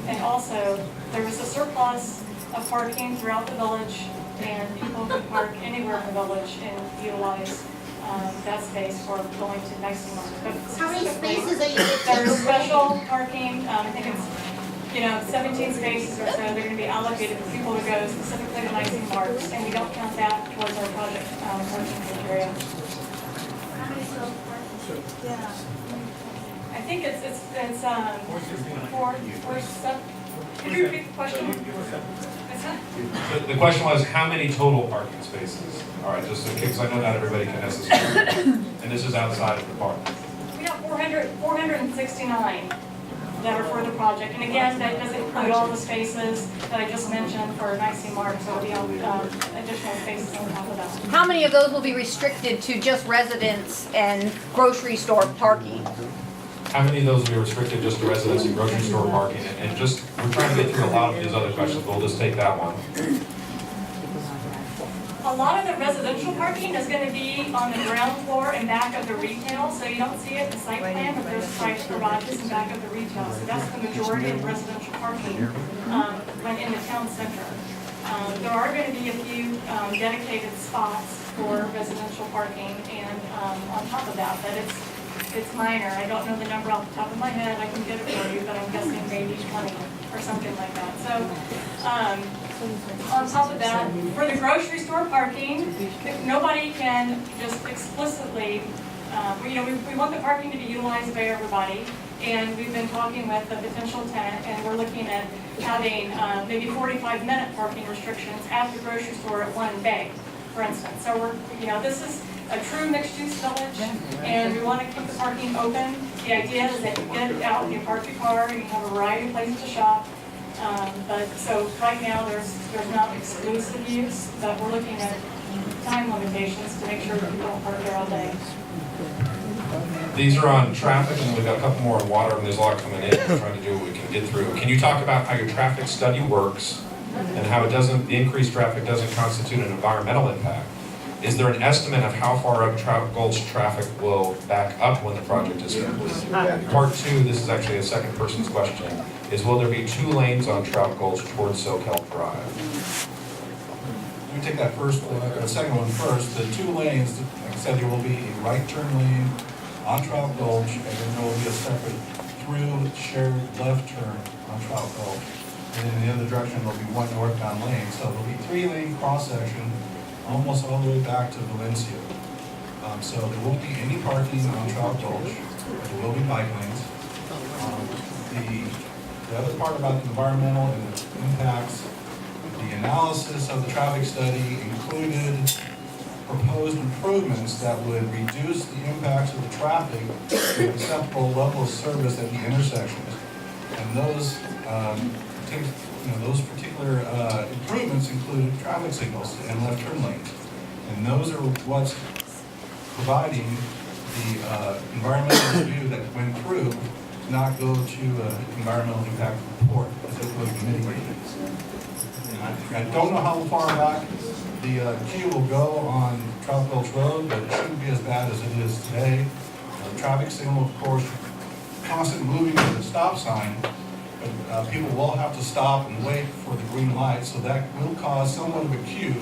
And also, there was a surplus of parking throughout the village, and people could park anywhere in the village and utilize that space for going to Nicene Marks. But How many spaces are you there's special parking, I think it's 17 spaces or so, they're going to be allocated for people to go specifically to Nicene Marks, and we don't count that towards our project parking criteria. How many self-parking? Yeah. I think it's 4 7. Could you repeat the question? The question was, how many total parking spaces? All right, just in case, I know not everybody can necessarily, and this is outside of the park. We have 469 that are for the project, and again, that doesn't include all the spaces that I just mentioned for Nicene Marks, so there'll be additional spaces on top of that. How many of those will be restricted to just residents and grocery store parking? How many of those will be restricted just to residents and grocery store parking? And just, we're trying to get through a lot of these other questions, but we'll just take that one. A lot of the residential parking is going to be on the ground floor and back of the retail, so you don't see it in the site plan, but there's private garages in back of the retail. So that's the majority of residential parking when in the town center. There are going to be a few dedicated spots for residential parking, and on top of that, but it's minor. I don't know the number off the top of my head. I can get it for you, but I'm guessing maybe 20 or something like that. So on top of that, for the grocery store parking, nobody can just explicitly, we want the parking to be utilized by everybody. And we've been talking with the potential tenant, and we're looking at having maybe 45-minute parking restrictions at the grocery store at one bay, for instance. So this is a true mixed-use village, and we want to keep the parking open. The idea is that you get out and you park your car, and you have a variety of places to shop. But so right now there's not exclusive use, but we're looking at time limitations to make sure that people don't park there all day. These are on traffic, and we've got a couple more on water, and there's a lot coming in. We're trying to do what we can get through. Can you talk about how your traffic study works and how the increased traffic doesn't constitute an environmental impact? Is there an estimate of how far up Gulch traffic will back up when the project is complete? Part 2, this is actually a second person's question, is will there be 2 lanes on Trout Gulch towards Soquel Drive? Let me take that second one first. The 2 lanes, like I said, there will be a right turn lane on Trout Gulch, and then there will be a separate through shared left turn on Trout Gulch. And in the other direction, there'll be 1 northbound lane. So there'll be 3-lane cross-section almost all the way back to Valencia. So there won't be any parking on Trout Gulch, but there will be bike lanes. The other part about the environmental and the impacts, the analysis of the traffic study included proposed improvements that would reduce the impacts of the traffic to an acceptable level of service at the intersections. And those particular particular improvements included traffic signals and left turn lanes. And those are what's providing the environmental review that went through to not go to environmental impact report, as it was mitigated. I don't know how far back the queue will go on Trout Gulch Road, but it shouldn't be as bad as it is today. The traffic signal, of course, constant moving to the stop sign, but people will have to stop and wait for the green light, so that will cause somewhat of a queue,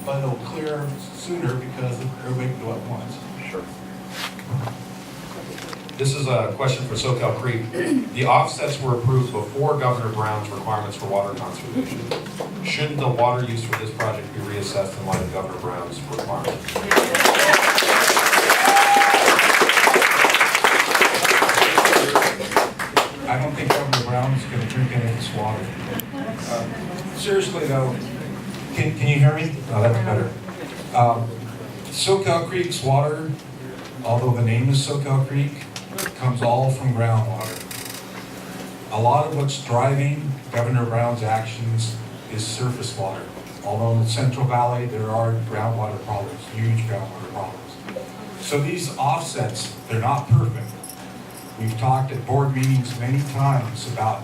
but it'll clear sooner because everybody can go at once. Sure. This is a question for SoCal Creek. The offsets were approved before Governor Brown's requirements for water conservation. Shouldn't the water use for this project be reassessed in light of Governor Brown's requirements? I don't think Governor Brown's going to drink any of this water. Seriously though, can you hear me? Oh, that's better. SoCal Creek's water, although the name is SoCal Creek, comes all from groundwater. A lot of what's driving Governor Brown's actions is surface water. Although in the Central Valley there are groundwater problems, huge groundwater problems. So these offsets, they're not perfect. We've talked at board meetings many times about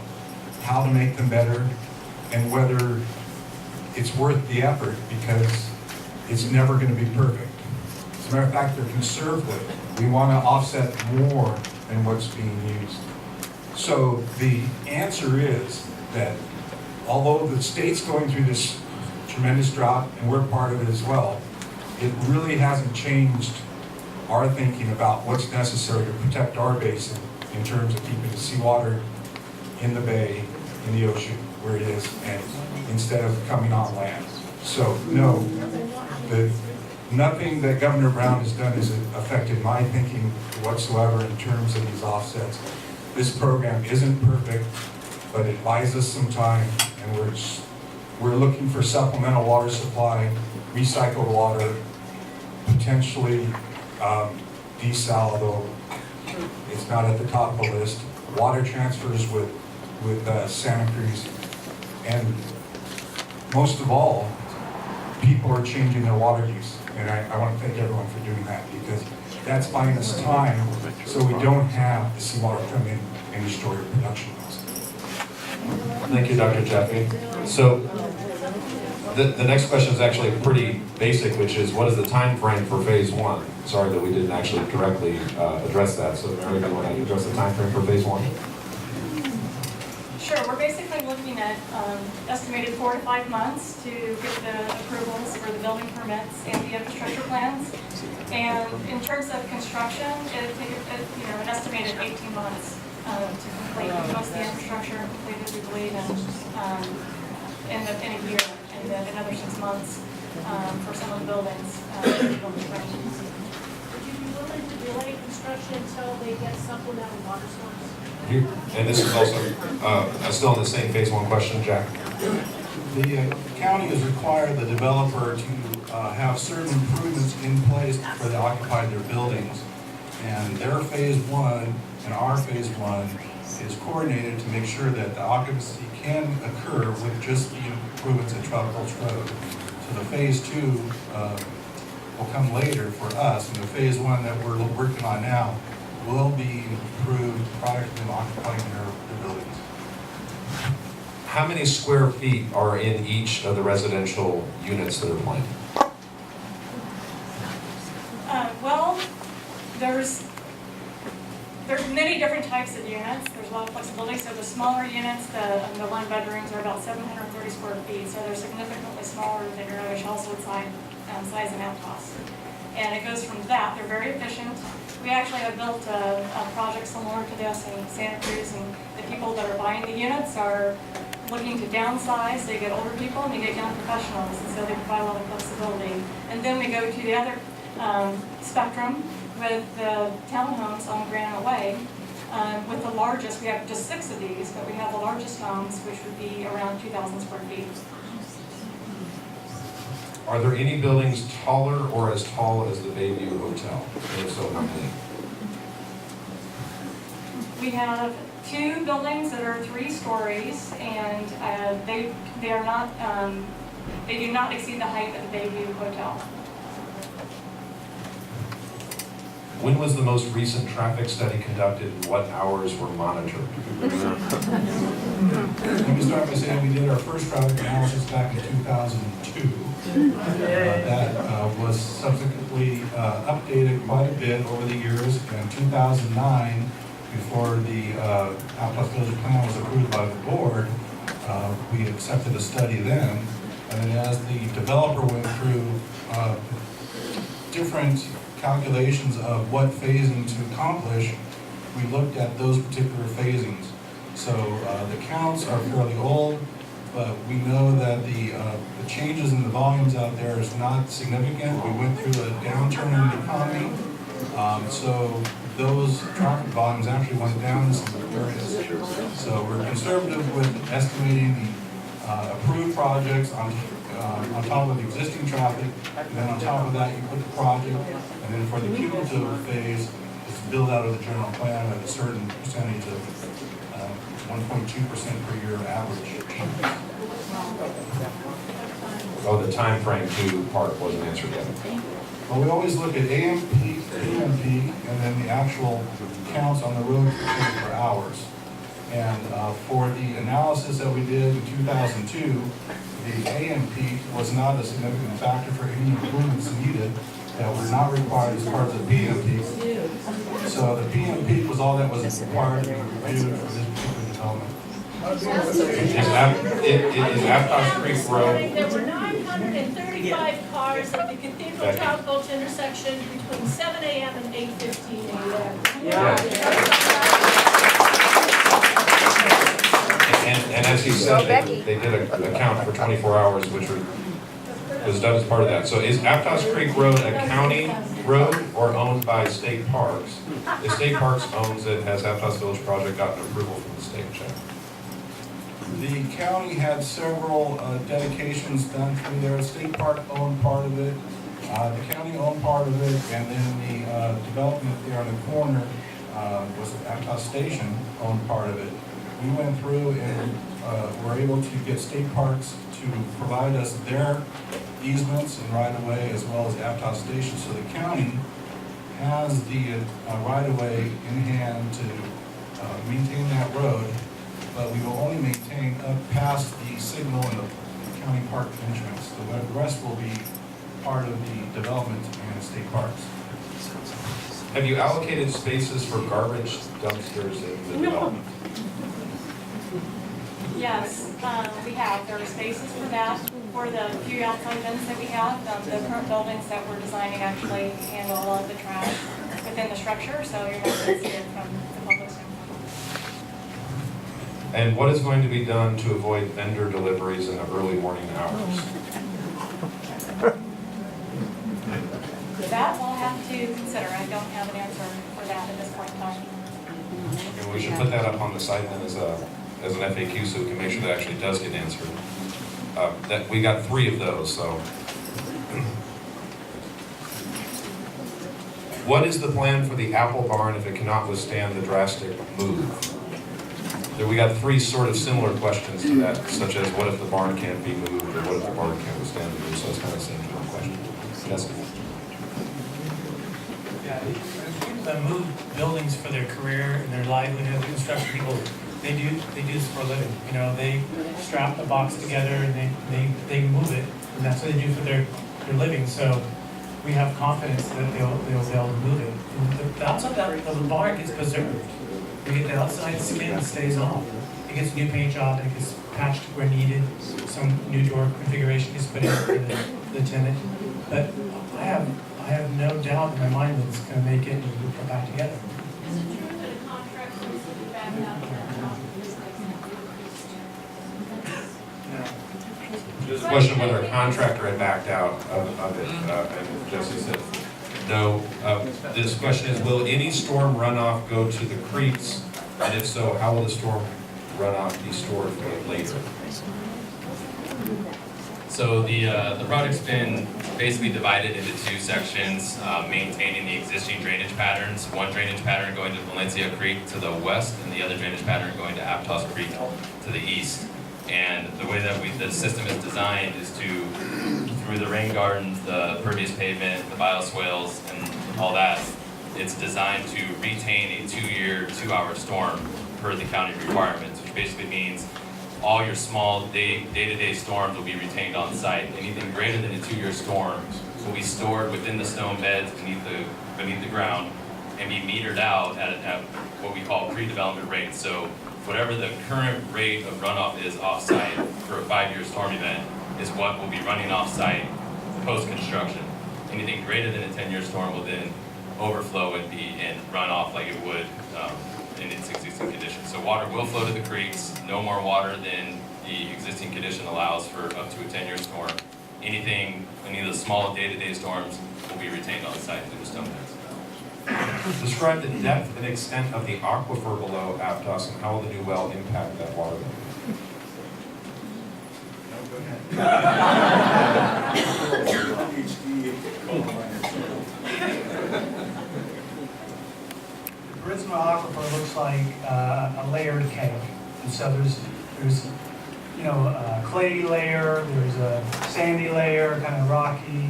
how to make them better and whether it's worth the effort, because it's never going to be perfect. As a matter of fact, they're conservative. We want to offset more than what's being used. So the answer is that although the state's going through this tremendous drought, and we're part of it as well, it really hasn't changed our thinking about what's necessary to protect our basin in terms of keeping the seawater in the bay, in the ocean, where it is, and instead of coming on land. So no, nothing that Governor Brown has done has affected my thinking whatsoever in terms of these offsets. This program isn't perfect, but it buys us some time, and we're looking for supplemental water supply, recycled water, potentially desal, although it's not at the top of the list, water transfers with Santa Cruz, and most of all, people are changing their water use. And I want to thank everyone for doing that, because that's buying us time so we don't have the seawater come in and destroy our production costs. Thank you, Dr. Jaffe. So the next question is actually pretty basic, which is what is the time frame for phase one? Sorry that we didn't actually directly address that. So Mary, do you want to address the time frame for phase one? Sure, we're basically looking at estimated 4 to 5 months to get the approvals for the building permits and the infrastructure plans. And in terms of construction, it'd take an estimated 18 months to complete most of the infrastructure completed, we believe, in a year, and then another 6 months for some of the buildings. Would you be willing to delay construction until they get supplemental water source? And this is also still on the same phase one question, Jack. The county has required the developer to have certain improvements in place before they occupy their buildings. And their phase one and our phase one is coordinated to make sure that the occupancy can occur with just the improvements at Trout Gulch Road. So the phase two will come later for us, and the phase one that we're working on now will be approved prior to them occupying their buildings. How many square feet are in each of the residential units that are planned? Well, there's many different types of units. There's a lot of flexibility. So the smaller units, the one bedrooms are about 730 square feet. So they're significantly smaller than your average household size and Aptos. And it goes from that. They're very efficient. We actually have built a project similar to this in Santa Cruz, and the people that are buying the units are looking to downsize. They get older people and they get young professionals, and so they provide a lot of flexibility. And then we go to the other spectrum with the townhomes on Granite Way. With the largest, we have just 6 of these, but we have the largest homes, which would be around 2,000 square feet. Are there any buildings taller or as tall as the Bayview Hotel? And if so, how many? We have 2 buildings that are 3 stories, and they are not, they do not exceed the height of the Bayview Hotel. When was the most recent traffic study conducted and what hours were monitored? Let me start by saying we did our first traffic analysis back in 2002. That was subsequently updated quite a bit over the years. In 2009, before the Aptos Village Plan was approved by the board, we accepted a study then. And then as the developer went through different calculations of what phasing to accomplish, we looked at those particular phasings. So the counts are fairly old, but we know that the changes in the volumes out there is not significant. We went through a downturn in the economy, so those traffic volumes actually went down in some areas. So we're conservative with estimating the approved projects on top of the existing traffic, and then on top of that you put the project, and then for the cumulative phase, it's built out of the general plan at a certain percentage of 1.2% per year average. Oh, the time frame to park wasn't answered yet. Well, we always look at AMP, PMP, and then the actual counts on the road for hours. And for the analysis that we did in 2002, the AMP was not a significant factor for any improvements needed that were not required as part of the PMP. So the PMP was all that was required to be reviewed for this particular development. Is Aptos Creek Road? There were 935 cars at the Cathedral Trout Gulch intersection between 7 a.m. and 8:15 a.m. And as he said, they did a count for 24 hours, which was done as part of that. So is Aptos Creek Road a county road or owned by state parks? If state parks owns it, has Aptos Village Project gotten approval from the state check? The county had several dedications done through there. State Park owned part of it, the county owned part of it, and then the development there on the corner was Aptos Station owned part of it. We went through and were able to get state parks to provide us their easements and right-of-way as well as Aptos Station. So the county has the right-of-way in hand to maintain that road, but we will only maintain up past the signal and the county park entrances. The rest will be part of the development and state parks. Have you allocated spaces for garbage dumpsters in the development? Yes, we have. There are spaces for that, for the few outside bins that we have. The current buildings that we're designing actually handle a lot of the trash within the structure, so you're not going to see it from the public standpoint. And what is going to be done to avoid vendor deliveries in the early morning hours? That we'll have to consider. I don't have an answer for that at this point in time. And we should put that up on the site then as an FAQ so we can make sure that actually does get answered. That we got 3 of those, so. What is the plan for the apple barn if it cannot withstand the drastic move? There we got 3 sort of similar questions to that, such as what if the barn can't be moved, or what if the barn can't withstand the move? So it's kind of the same kind of question. Yes. Yeah, people move buildings for their career and their livelihood, construction people, they do this for a living. You know, they strap the box together and they move it, and that's what they do for their living. So we have confidence that they'll be able to move it. And the outside of the barn gets preserved. We get the outside skin stays on. It gets a new paint job, it gets patched where needed. Some new door configuration gets put in for the tenant. But I have no doubt in my mind that it's going to make it and we'll put back together. Is it true that a contractor is going to back out of There's a question of whether a contractor had backed out of it, and Jesse said no. This question is, will any storm runoff go to the creeks? And if so, how will the storm runoff be stored for later? So the project's been basically divided into two sections, maintaining the existing drainage patterns. One drainage pattern going to Valencia Creek to the west, and the other drainage pattern going to Aptos Creek to the east. And the way that the system is designed is to, through the rain gardens, the pervious pavement, the bioswales, and all that, it's designed to retain a 2-year, 2-hour storm per the county requirements, which basically means all your small day-to-day storms will be retained on site. Anything greater than a 2-year storm will be stored within the stone beds beneath the ground and be metered out at what we call pre-development rates. So whatever the current rate of runoff is off-site for a 5-year storm event is what will be running off-site post-construction. Anything greater than a 10-year storm will then overflow and run off like it would in its existing condition. So water will flow to the creeks, no more water than the existing condition allows for up to a 10-year storm. Any of the small day-to-day storms will be retained on site through the stone beds. Describe the depth and extent of the aquifer below Aptos and how will the new well impact that water level? The original aquifer looks like a layered cake. And so there's a clay layer, there's a sandy layer, kind of rocky,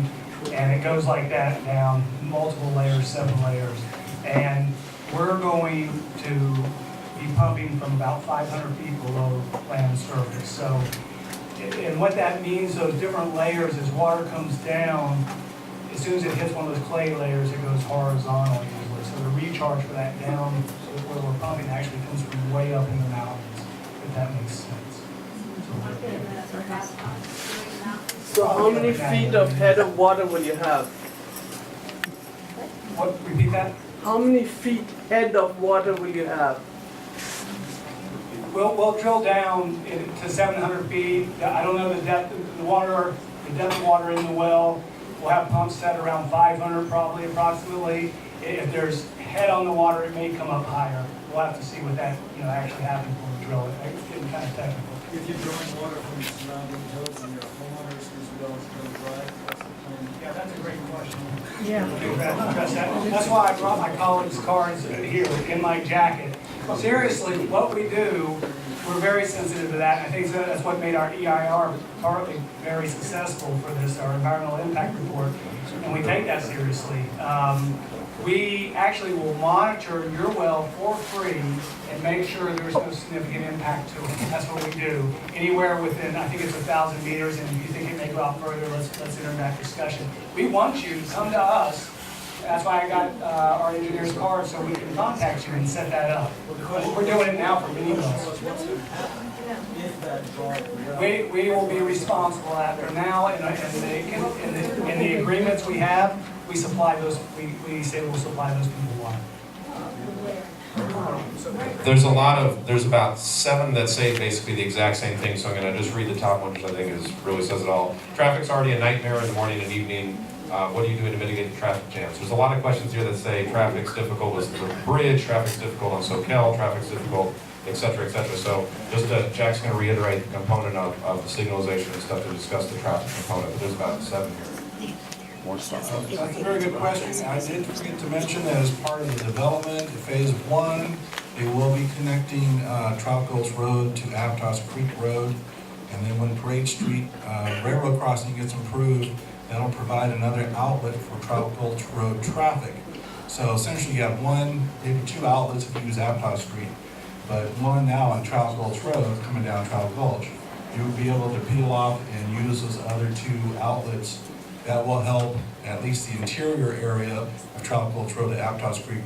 and it goes like that down, multiple layers, 7 layers. And we're going to be pumping from about 500 feet below land surface. So, and what that means, those different layers, as water comes down, as soon as it hits one of those clay layers, it goes horizontal usually. So the recharge for that down, where we're pumping, actually comes from way up in the mountains, if that makes sense. So how many feet of head of water will you have? What, repeat that? How many feet head of water will you have? We'll drill down to 700 feet. I don't know the depth of the water, the depth of water in the well. We'll have pumps set around 500 probably, approximately. If there's head on the water, it may come up higher. We'll have to see what that actually happens when we drill it. It's getting kind of technical. If you're drawing water from the surrounding hills and your homeowners as well as go dry, what's the plan? Yeah, that's a great question. Yeah. That's why I brought my colleagues' cards here in my jacket. Seriously, what we do, we're very sensitive to that. And I think that's what made our EIR partly very successful for this, our environmental impact report, and we take that seriously. We actually will monitor your well for free and make sure there's no significant impact to it. That's what we do. Anywhere within, I think it's 1,000 meters, and if you think it may go out further, let's enter that discussion. We want you to come to us. That's why I got our engineer's card, so we can contact you and set that up. We're doing it now for many wells. We will be responsible after now, and in the agreements we have, we supply those. We say we'll supply those people water. There's about 7 that say basically the exact same thing, so I'm going to just read the top one, which I think really says it all. Traffic's already a nightmare in the morning and evening. What are you doing to mitigate the traffic jams? There's a lot of questions here that say traffic's difficult with the bridge, traffic's difficult on Soquel, traffic's difficult, et cetera, et cetera. So just Jack's going to reiterate the component of the signalization and stuff to discuss the traffic component, but there's about 7 here. That's a very good question. I did forget to mention that as part of the development, phase 1, they will be connecting Trout Gulch Road to Aptos Creek Road. And then when Parade Street Railroad Crossing gets improved, that'll provide another outlet for Trout Gulch Road traffic. So essentially you have 1, maybe 2 outlets if you use Aptos Street, but 1 now on Trout Gulch Road coming down Trout Gulch. You'll be able to peel off and use those other 2 outlets. That will help at least the interior area of Trout Gulch Road to Aptos Creek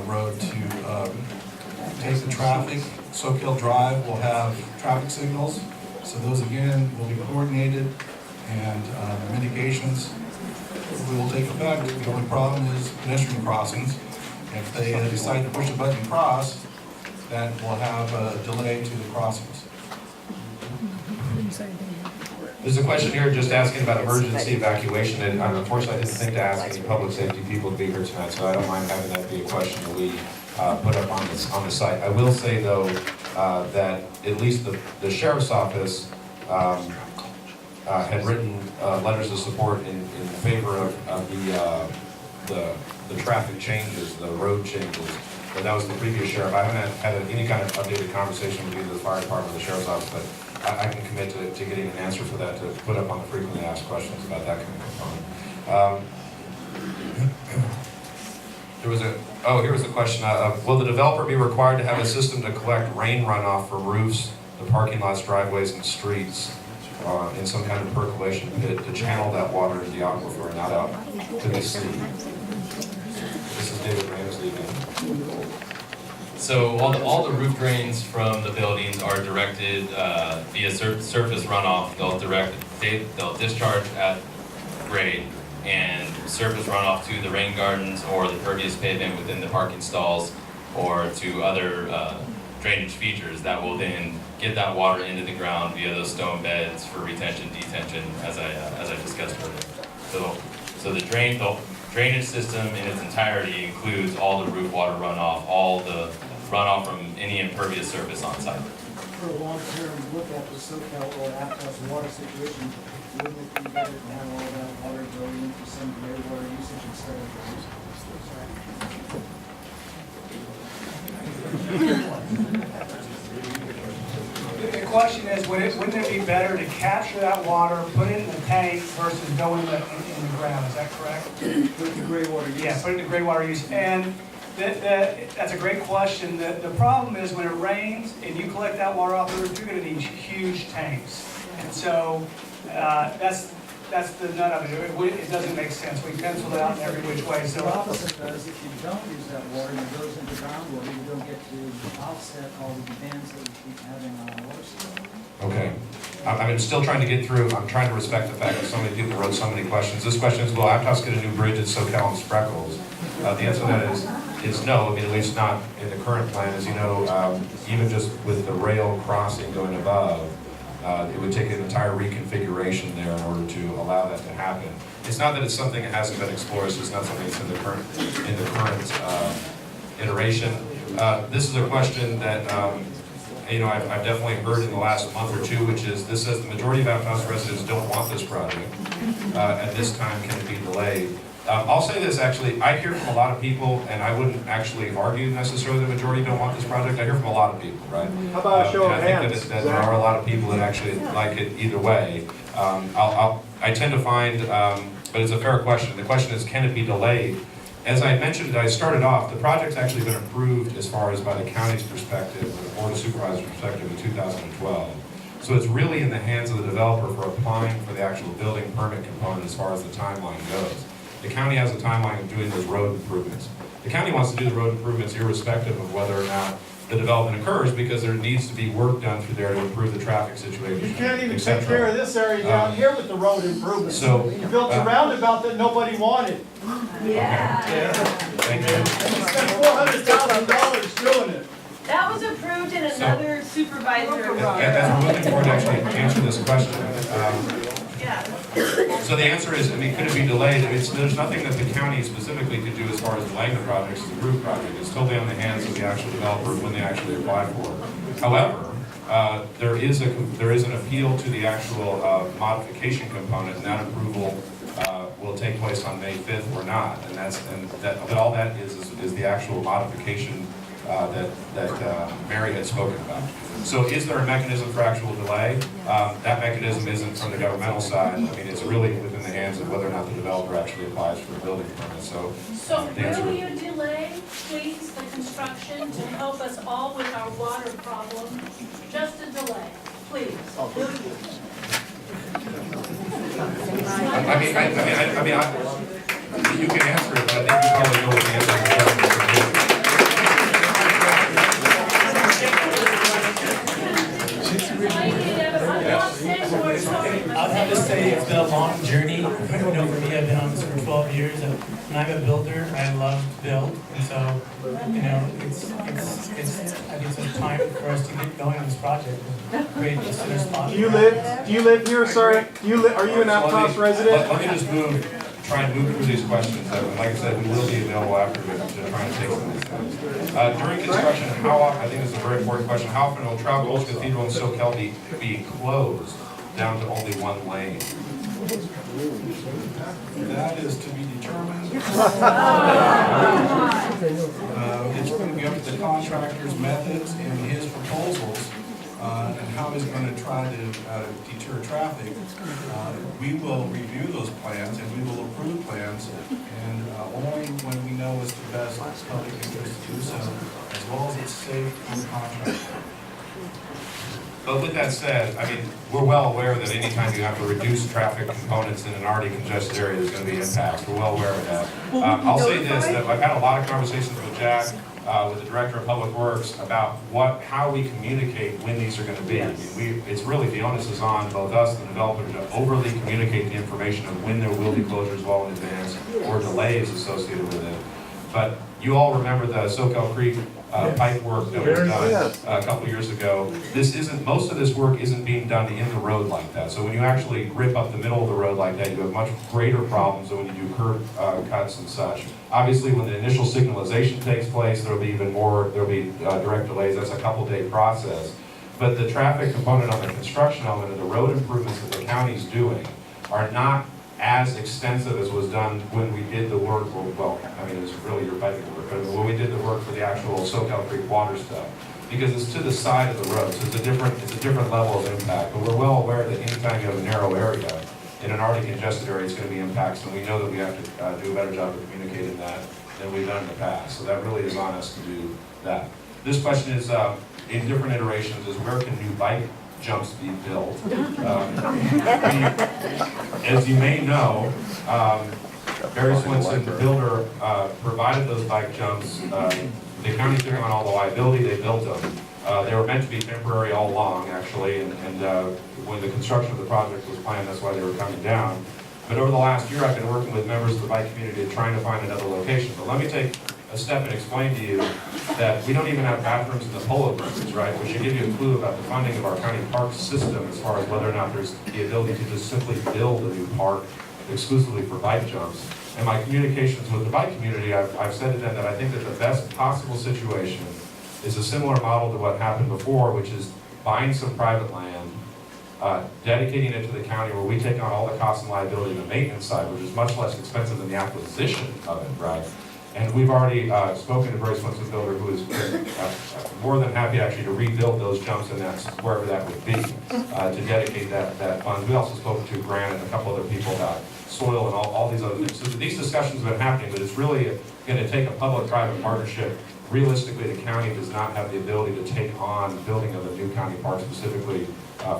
Road to take the traffic. Soquel Drive will have traffic signals, so those again will be coordinated, and the mitigations will take effect. The only problem is pedestrian crossings. If they decide to push a button and cross, that will have a delay to the crossings. There's a question here just asking about emergency evacuation, and unfortunately I didn't think to ask any public safety people to be here tonight, so I don't mind having that be a question that we put up on the site. I will say though that at least the sheriff's office had written letters of support in favor of the traffic changes, the road changes. But that was the previous sheriff. I haven't had any kind of updated conversation with either the fire department or the sheriff's office, but I can commit to getting an answer for that, to put up on the frequently asked questions about that kind of component. Here was the question. Will the developer be required to have a system to collect rain runoff from roofs, the parking lots, driveways, and streets in some kind of percolation pit to channel that water into the aquifer and not out to the sea? This is David Ramsey again. So all the roof drains from the buildings are directed via surface runoff. They'll discharge at grade and surface runoff to the rain gardens or the pervious pavement within the parking stalls or to other drainage features that will then get that water into the ground via those stone beds for retention, detention, as I discussed earlier. So the drainage system in its entirety includes all the roof water runoff, all the runoff from any impervious surface on site. For a long-term look at the SoCal or Aptos water situation, wouldn't it be better to have all that water going into some gray water usage instead of The question is, wouldn't it be better to capture that water, put it in the tank versus go in the ground? Is that correct? Put it in gray water use. Yeah, put it in gray water use. And that's a great question. The problem is when it rains and you collect that water off the roof, you're going to need huge tanks. And so that's the nut of it. It doesn't make sense. We penciled it out in every which way. So the opposite does. If you don't use that water and it goes into groundwater, you don't get to offset all the demands that we keep having on our water system. Okay. I'm still trying to get through. I'm trying to respect the fact that so many people wrote so many questions. This question is, will Aptos get a new bridge at SoCal and Spreckles? The answer to that is no. I mean, at least not in the current plan. As you know, even just with the rail crossing going above, it would take an entire reconfiguration there in order to allow that to happen. It's not that it's something that hasn't been explored. It's not something that's in the current iteration. This is a question that I've definitely heard in the last month or two, which is this says the majority of Aptos residents don't want this project. At this time, can it be delayed? I'll say this actually, I hear from a lot of people, and I wouldn't actually argue necessarily the majority don't want this project. I hear from a lot of people, right? How about a show of I hands? think that there are a lot of people that actually like it either way. I tend to find, but it's a fair question. The question is, can it be delayed? As I mentioned, I started off, the project's actually been approved as far as by the county's perspective, the Board of Supervisors' perspective in 2012. So it's really in the hands of the developer for applying for the actual building permit component as far as the timeline goes. The county has a timeline of doing those road improvements. The county wants to do the road improvements irrespective of whether or not the development occurs because there needs to be work done through there to improve the traffic situation. You can't even et take cetera. care of this area down here with the road improvements. So, You built a roundabout that nobody wanted. Thank you. And you spent $400,000 doing it. That was approved in another supervisory. As we're moving forward to actually answer this question, Yeah. so the answer is, could it be delayed? There's nothing that the county specifically could do as far as delaying the project. It's an approved project. It's totally on the hands of the actual developer when they actually apply for it. However, there is an appeal to the actual modification component, and that approval will take place on May 5th or not. But all that is the actual modification that Mary had spoken about. So is there a mechanism for actual delay? That mechanism isn't from the governmental side. I mean, it's really within the hands of whether or not the developer actually applies for a building permit. So the answer Will you delay, please, the construction to help us all with our water problem? Just a delay, please. Will you? You can answer it, but I think you probably know what the answer is. I'd have to say it's been a long journey. For me, I've been on this for 12 years, and I'm a builder. I love to build, and so it's I think it's time for us to get going on this project. Great, just in a spot. Do you live here, sir? Are you an Aptos resident? Let me just try and move through these questions. Like I said, we will be available after to try and take some of these things. During construction, how often, I think this is a very important question, how often will Trout Gulch Cathedral and SoCal be closed down to only one lane? That is to be determined. It's going to be up to the contractor's methods and his proposals, and how he's going to try to deter traffic. We will review those plans and we will approve plans, and only when we know it's the best public interest to do so, as well as it's safe for the contractor. But with that said, I mean, we're well aware that anytime you have to reduce traffic components in an already congested area, there's going to be impacts. We're well aware of that. I'll say this, that I've had a lot of conversations with Jack, with the Director of Public Works, about how we communicate when these are going to be. I mean, it's really, the onus is on both us and the developer to overly communicate the information of when there will be closures well in advance or delays associated with it. But you all remember the Soquel Creek pipe work that was done a couple years ago. Most of this work isn't being done in the road like that. So when you actually rip up the middle of the road like that, you have much greater problems than when you do curb cuts and such. Obviously, when the initial signalization takes place, there'll be direct delays. That's a couple-day process. But the traffic component on the construction element of the road improvements that the county's doing are not as extensive as was done when we did the work, well, I mean, it was really your piping work, but when we did the work for the actual Soquel Creek water stuff. Because it's to the side of the road, so it's a different level of impact. But we're well aware that anytime you have a narrow area, in an already congested area, it's going to be impacts, and we know that we have to do a better job of communicating that than we've done in the past. So that really is on us to do that. This question is, in different iterations, is where can new bike jumps be built? As you may know, Barry Swinson, the builder, provided those bike jumps. The county took on all the liability, they built them. They were meant to be temporary all along, actually, and when the construction of the project was planned, that's why they were coming down. But over the last year, I've been working with members of the bike community trying to find another location. But let me take a step and explain to you that we don't even have bathrooms in the polo grounds, right? Which should give you a clue about the funding of our county park system as far as whether or not there's the ability to just simply build a new park exclusively for bike jumps. In my communications with the bike community, I've said to them that I think that the best possible situation is a similar model to what happened before, which is buying some private land, dedicating it to the county where we take on all the costs and liability on the maintenance side, which is much less expensive than the acquisition of it, right? And we've already spoken to Barry Swinson Builder, who is more than happy actually to rebuild those jumps in that, wherever that would be, to dedicate that fund. We also spoke to Grant and a couple other people about soil and all these other things. So these discussions have been happening, but it's really going to take a public-private partnership. Realistically, the county does not have the ability to take on building of a new county park specifically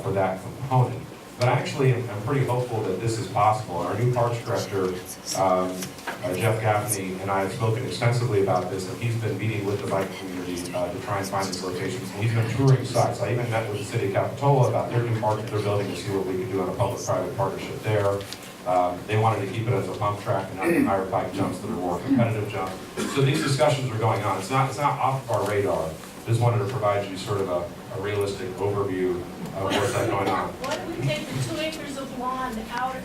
for that component. But actually, I'm pretty hopeful that this is possible. Our new parks director, Jeff Gaffney, and I have spoken extensively about this, and he's been meeting with the bike community to try and find these locations. And he's been touring sites. I even met with the city of Capitola about their new park that they're building to see what we could do on a public-private partnership there. They wanted to keep it as a pump track and not higher bike jumps that are more competitive jumps. So these discussions are going on. It's not off our radar. Just wanted to provide you sort of a realistic overview of what's going on. Why don't we take the 2 acres of lawn out of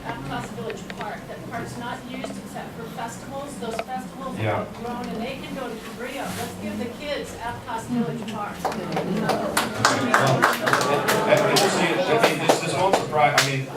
Aptos Village Park? That park's not used except for festivals. Those festivals have grown and they can go to Cabrillo. Let's give the kids Aptos Village Park. This won't surprise. I mean,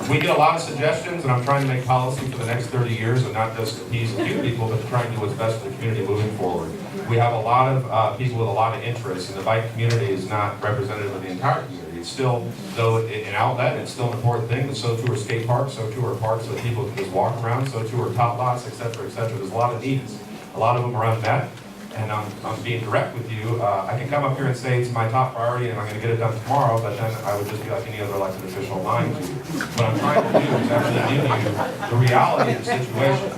we get a lot of suggestions, and I'm trying to make policy for the next 30 years, and not just appease a few people, but to try and do what's best for the community moving forward. We have a lot of people with a lot of interests, and the bike community is not representative of the entire community. It's still, though an outlet, it's still an important thing, but so too are skate parks, so too are parks that people can just walk around, so too are top lots, et cetera, et cetera. There's a lot of needs. A lot of them are unmet. And I'm being direct with you. I can come up here and say it's my top priority and I'm going to get it done tomorrow, but then I would just be like any other elected official lying to you. What I'm trying to do is actually give you the reality of the situation,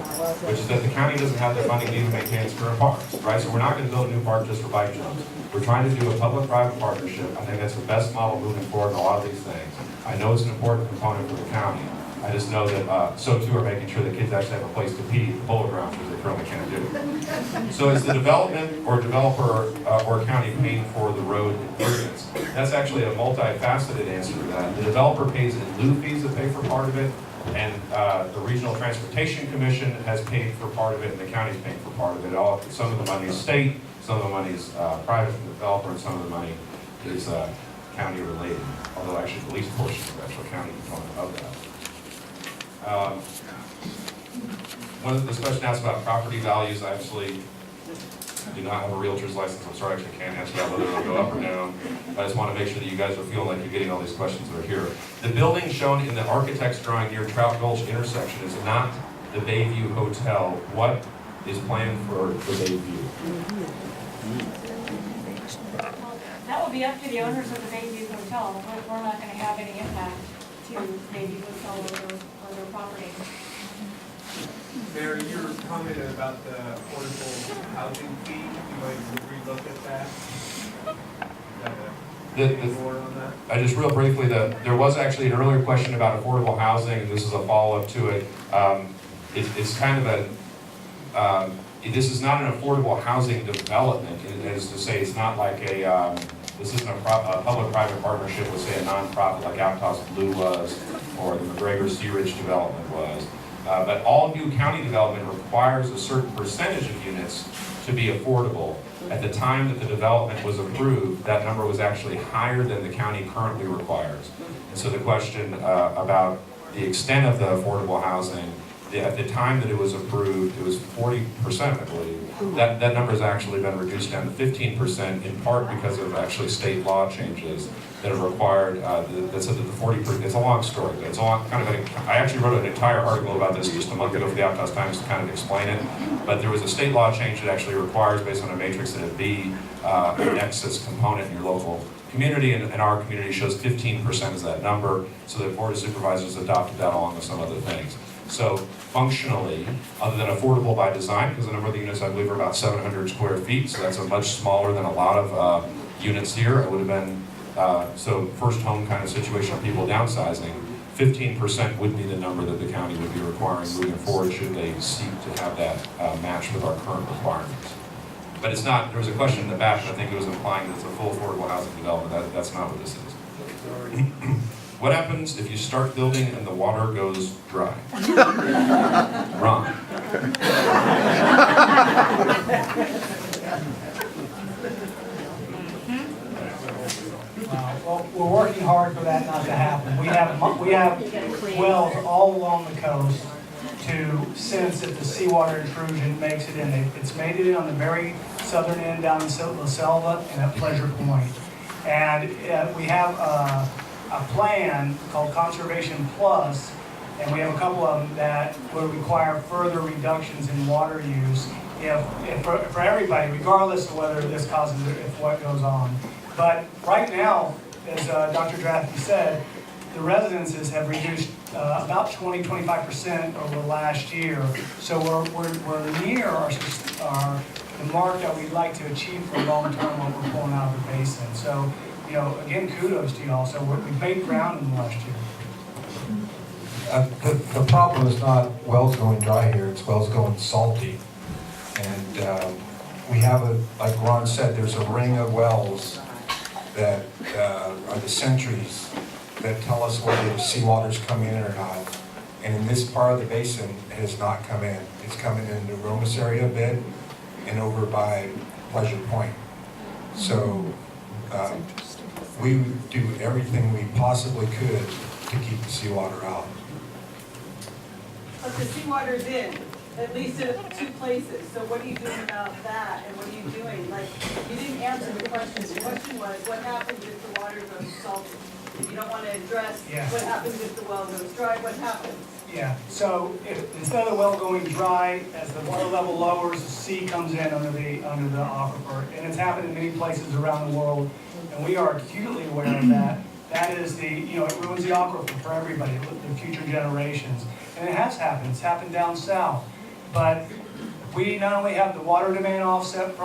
which is that the county doesn't have the funding needed to maintain its current parks, right? So we're not going to build a new park just for bike jumps. We're trying to do a public-private partnership. I think that's the best model moving forward in a lot of these things. I know it's an important component for the county. I just know that so too are making sure the kids actually have a place to pee at the polo grounds, which they currently can't do. So is the development or developer or county paying for the road improvements? That's actually a multifaceted answer to that. The developer pays in lieu fees that pay for part of it, and the Regional Transportation Commission has paid for part of it, and the county's paying for part of it. Some of the money is state, some of the money is private from the developer, and some of the money is county related, although actually the least portion of the actual county component of that. One of the question asked about property values, I actually do not have a realtor's license, I'm sorry, I actually can't answer that whether it'll go up or down. I just want to make sure that you guys are feeling like you're getting all these questions that are here. The building shown in the architect's drawing near Trout Gulch intersection is not the Bayview Hotel. What is planned for the Bayview? That will be up to the owners of the Bayview Hotel. We're not gonna have any impact to Bayview Hotel or their property. Mayor, you were commenting about the affordable housing fee. You might relook at that. More on that? I just real briefly, there was actually an earlier question about affordable housing, and this is a follow-up to it. It's kind of this is not an affordable housing development, that is to say, it's not like this isn't a public-private partnership with, say, a nonprofit like Aptos Blue was, or the McGregor Searage development was. But all new county development requires a certain percentage of units to be affordable. At the time that the development was approved, that number was actually higher than the county currently requires. And so the question about the extent of the affordable housing, at the time that it was approved, it was 40%, I believe. That number has actually been reduced down to 15%, in part because of actually state law changes that have required, that said that the 40%, it's a long story, but it's a long, I actually wrote an entire article about this just a month ago for the Aptos Times to kind of explain it. But there was a state law change that actually requires, based on a matrix, that it be a nexus component in your local community, and our community shows 15% as that number, so the Board of Supervisors adopted that along with some other things. So functionally, other than affordable by design, because the number of the units I believe are about 700 square feet, so that's a much smaller than a lot of units here. It would have been, so first home kind of situation of people downsizing, 15% would be the number that the county would be requiring moving forward should they seek to have that match with our current requirements. But it's not, there was a question in the back, and I think it was implying that it's a full affordable housing development. That's not what this is. What happens if you start building and the water goes dry? Wrong. Well, we're working hard for that not to happen. We have wells all along the coast to sense if the seawater intrusion makes it in. It's made it in on the very southern end down in La Selva and at Pleasure Point. And we have a plan called Conservation Plus, and we have a couple of them that will require further reductions in water use for everybody, regardless of whether this causes it, if what goes on. But right now, as Dr. Drafty said, the residences have reduced about 20–25% over the last year. So we're near the mark that we'd like to achieve for long-term what we're pulling out of the basin. So, you know, again, kudos to y'all. So we've made ground in the last year. The problem is not wells going dry here, it's wells going salty. And we have like Ron said, there's a ring of wells that are the sentries that tell us whether seawater's come in or not. And in this part of the basin, it has not come in. It's coming in the Romas area a bit and over by Pleasure Point. So we would do everything we possibly could to keep the seawater out. But the seawater's in, at least in 2 places, so what are you doing about that, and what are you doing? Like, you didn't answer the question. The question was, what happens if the water goes salty? If you don't want to address what happens if the well goes dry, what happens? Yeah, so if, instead of the well going dry, as the water level lowers, the sea comes in under the aquifer, and it's happened in many places around the world, and we are acutely aware of that. That is it ruins the aquifer for everybody, the future generations. And it has happened. It's happened down south. But we not only have the water demand offset,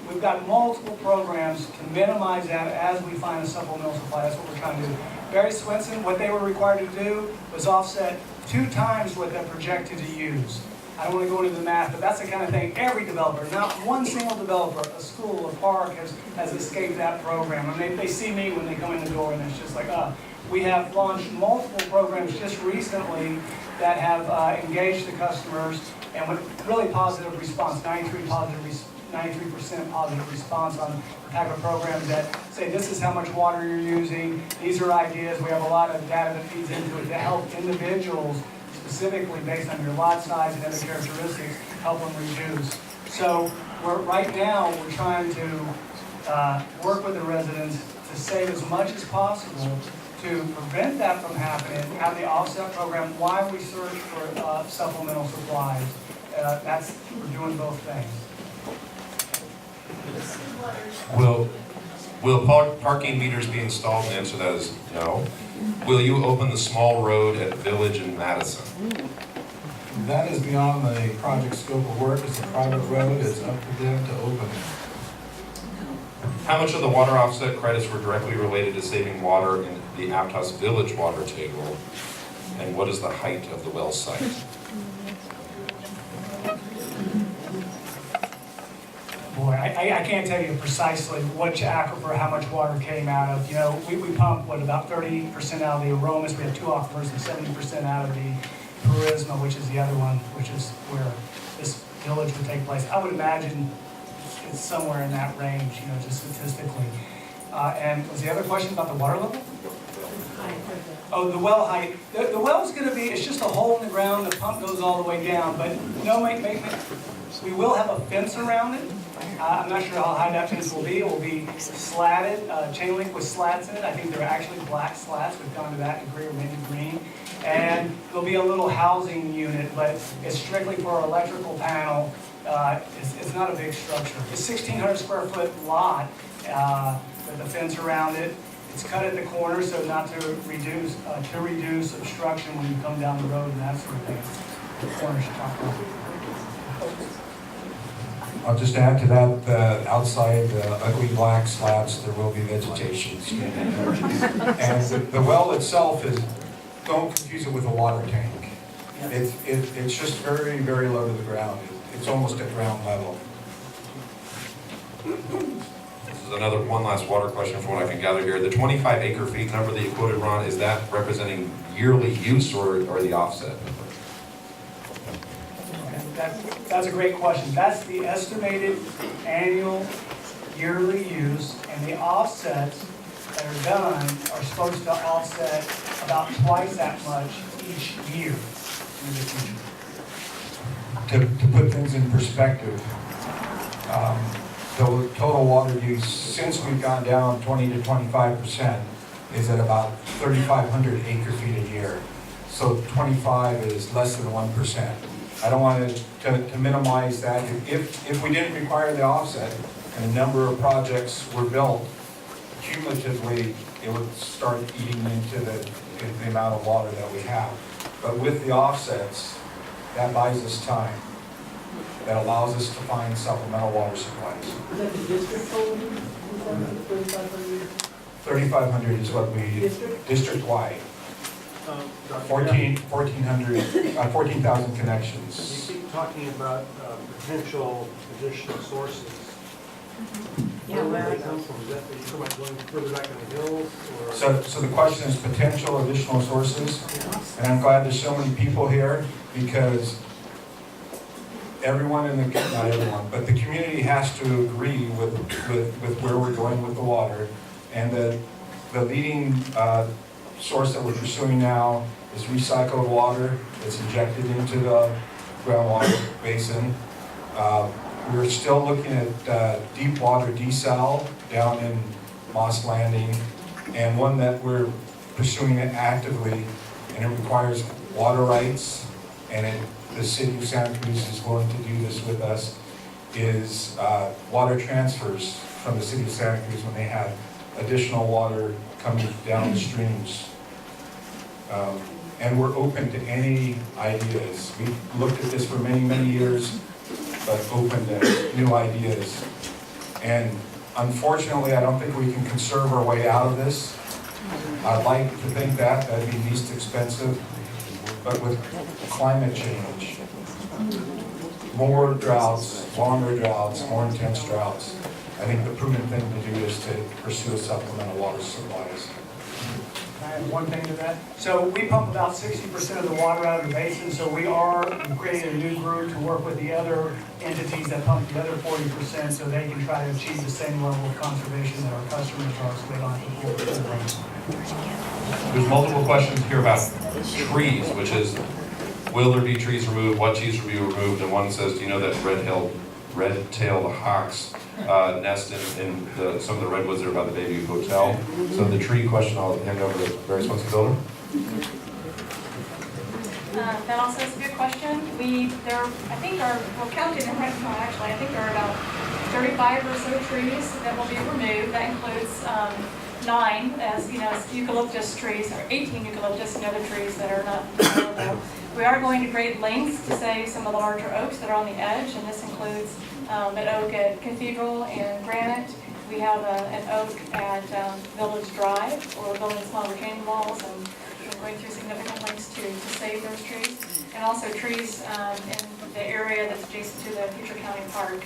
we've got multiple programs to minimize that as we find a supplemental supply. That's what we're trying to do. Barry Swinson, what they were required to do was offset 2 times what they're projected to use. I don't want to go into the math, but that's the kind of thing every developer, not one single developer, a school, a park has escaped that program. And they see me when they come in the door, and it's just like, we have launched multiple programs just recently that have engaged the customers and with really positive response, 93% 93% positive response on the type of programs that say this is how much water you're using, these are ideas. We have a lot of data that feeds into it to help individuals, specifically based on your lot size and other characteristics, help them reduce. So right now, we're trying to work with the residents to save as much as possible to prevent that from happening, have the offset program while we search for supplemental supplies. We're doing both things. Will parking meters be installed? The answer to that is no. Will you open the small road at Village and Madison? That is beyond the project scope of work. It's a private road. It's up to them to open it. How much of the water offset credits were directly related to saving water in the Aptos Village water table? And what is the height of the well site? Boy, I can't tell you precisely which aquifer, how much water came out of. You know, we pump, about 30% out of the Aromas. We have 2 aquifers and 70% out of the Purisma, which is the other one, which is where this village would take place. I would imagine it's somewhere in that range, just statistically. And was the other question about the water level? Oh, the well height. The well's going to be, it's just a hole in the ground. The pump goes all the way down. But no maintenance. We will have a fence around it. I'm not sure how high that fence will be. It will be slatted, chain link with slats in it. I think they're actually black slats. We've gone to that degree, or maybe green. And there'll be a little housing unit, but it's strictly for our electrical panel. It's not a big structure. It's 1,600 square foot lot with a fence around it. It's cut at the corner so not to reduce obstruction when you come down the road and that sort of thing. The corners I'll just add to that, outside the ugly black slats, there will be vegetation. And the well itself is, don't confuse it with a water tank. It's just very, very low to the ground. It's almost at ground level. This is one last water question from what I can gather here. The 25 acre feet number that you quoted, Ron, is that representing yearly use or the offset? That's a great question. That's the estimated annual yearly use, and the offsets that are done are supposed to offset about twice that much each year in the future. To put things in perspective, the total water use since we've gone down 20 to 25% is at about 3,500 acre feet a year. So 25 is less than 1%. I don't want to minimize that. If we didn't require the offset and a number of projects were built, cumulatively it would start eating into the amount of water that we have. But with the offsets, that buys us time. That allows us to find supplemental water supplies. Is that the district total? 3,500 is what we, district-wide. 14,000 connections. You keep talking about potential additional sources. Yeah, where do they come from? Is that, are you talking about going further back in the hills? Or? So the question is potential additional sources. And I'm glad there's so many people here because everyone in the, not everyone, but the community has to agree with where we're going with the water. And the leading source that we're pursuing now is recycled water that's injected into the groundwater basin. We're still looking at deep water desal down in Moss Landing, and one that we're pursuing actively, and it requires water rights, and the city of Santa Cruz is willing to do this with us, is water transfers from the city of Santa Cruz when they have additional water coming down the streams. And we're open to any ideas. We've looked at this for many, many years, but open to new ideas. And unfortunately, I don't think we can conserve our way out of this. I'd like to think that'd be least expensive, but with climate change, more droughts, longer droughts, more intense droughts, I think the prudent thing to do is to pursue supplemental water supplies. Can I add one thing to that? So we pump about 60% of the water out of the basin, so we are creating a new group to work with the other entities that pump the other 40% so they can try to achieve the same level of conservation that our customers are, so they don't have to pull the thing. There's multiple questions here about trees, which is, will there be trees removed, what trees will be removed, and one says, do you know that red-tailed hawks nest in some of the redwoods that are by the Bayview Hotel? So the tree question, I'll hand over to Barry Swenson Builder. That also is a good question. I think we're counting them right now, actually. I think there are about 35 or so trees that will be removed. That includes 9 as eucalyptus trees, or 18 eucalyptus and other trees that are not available. We are going to great lengths to save some of the larger oaks that are on the edge, and this includes an oak at Cathedral and Granite. We have an oak at Village Drive, where we're building small retaining walls and going through significant lengths to save those trees. And also trees in the area that's adjacent to the future county park.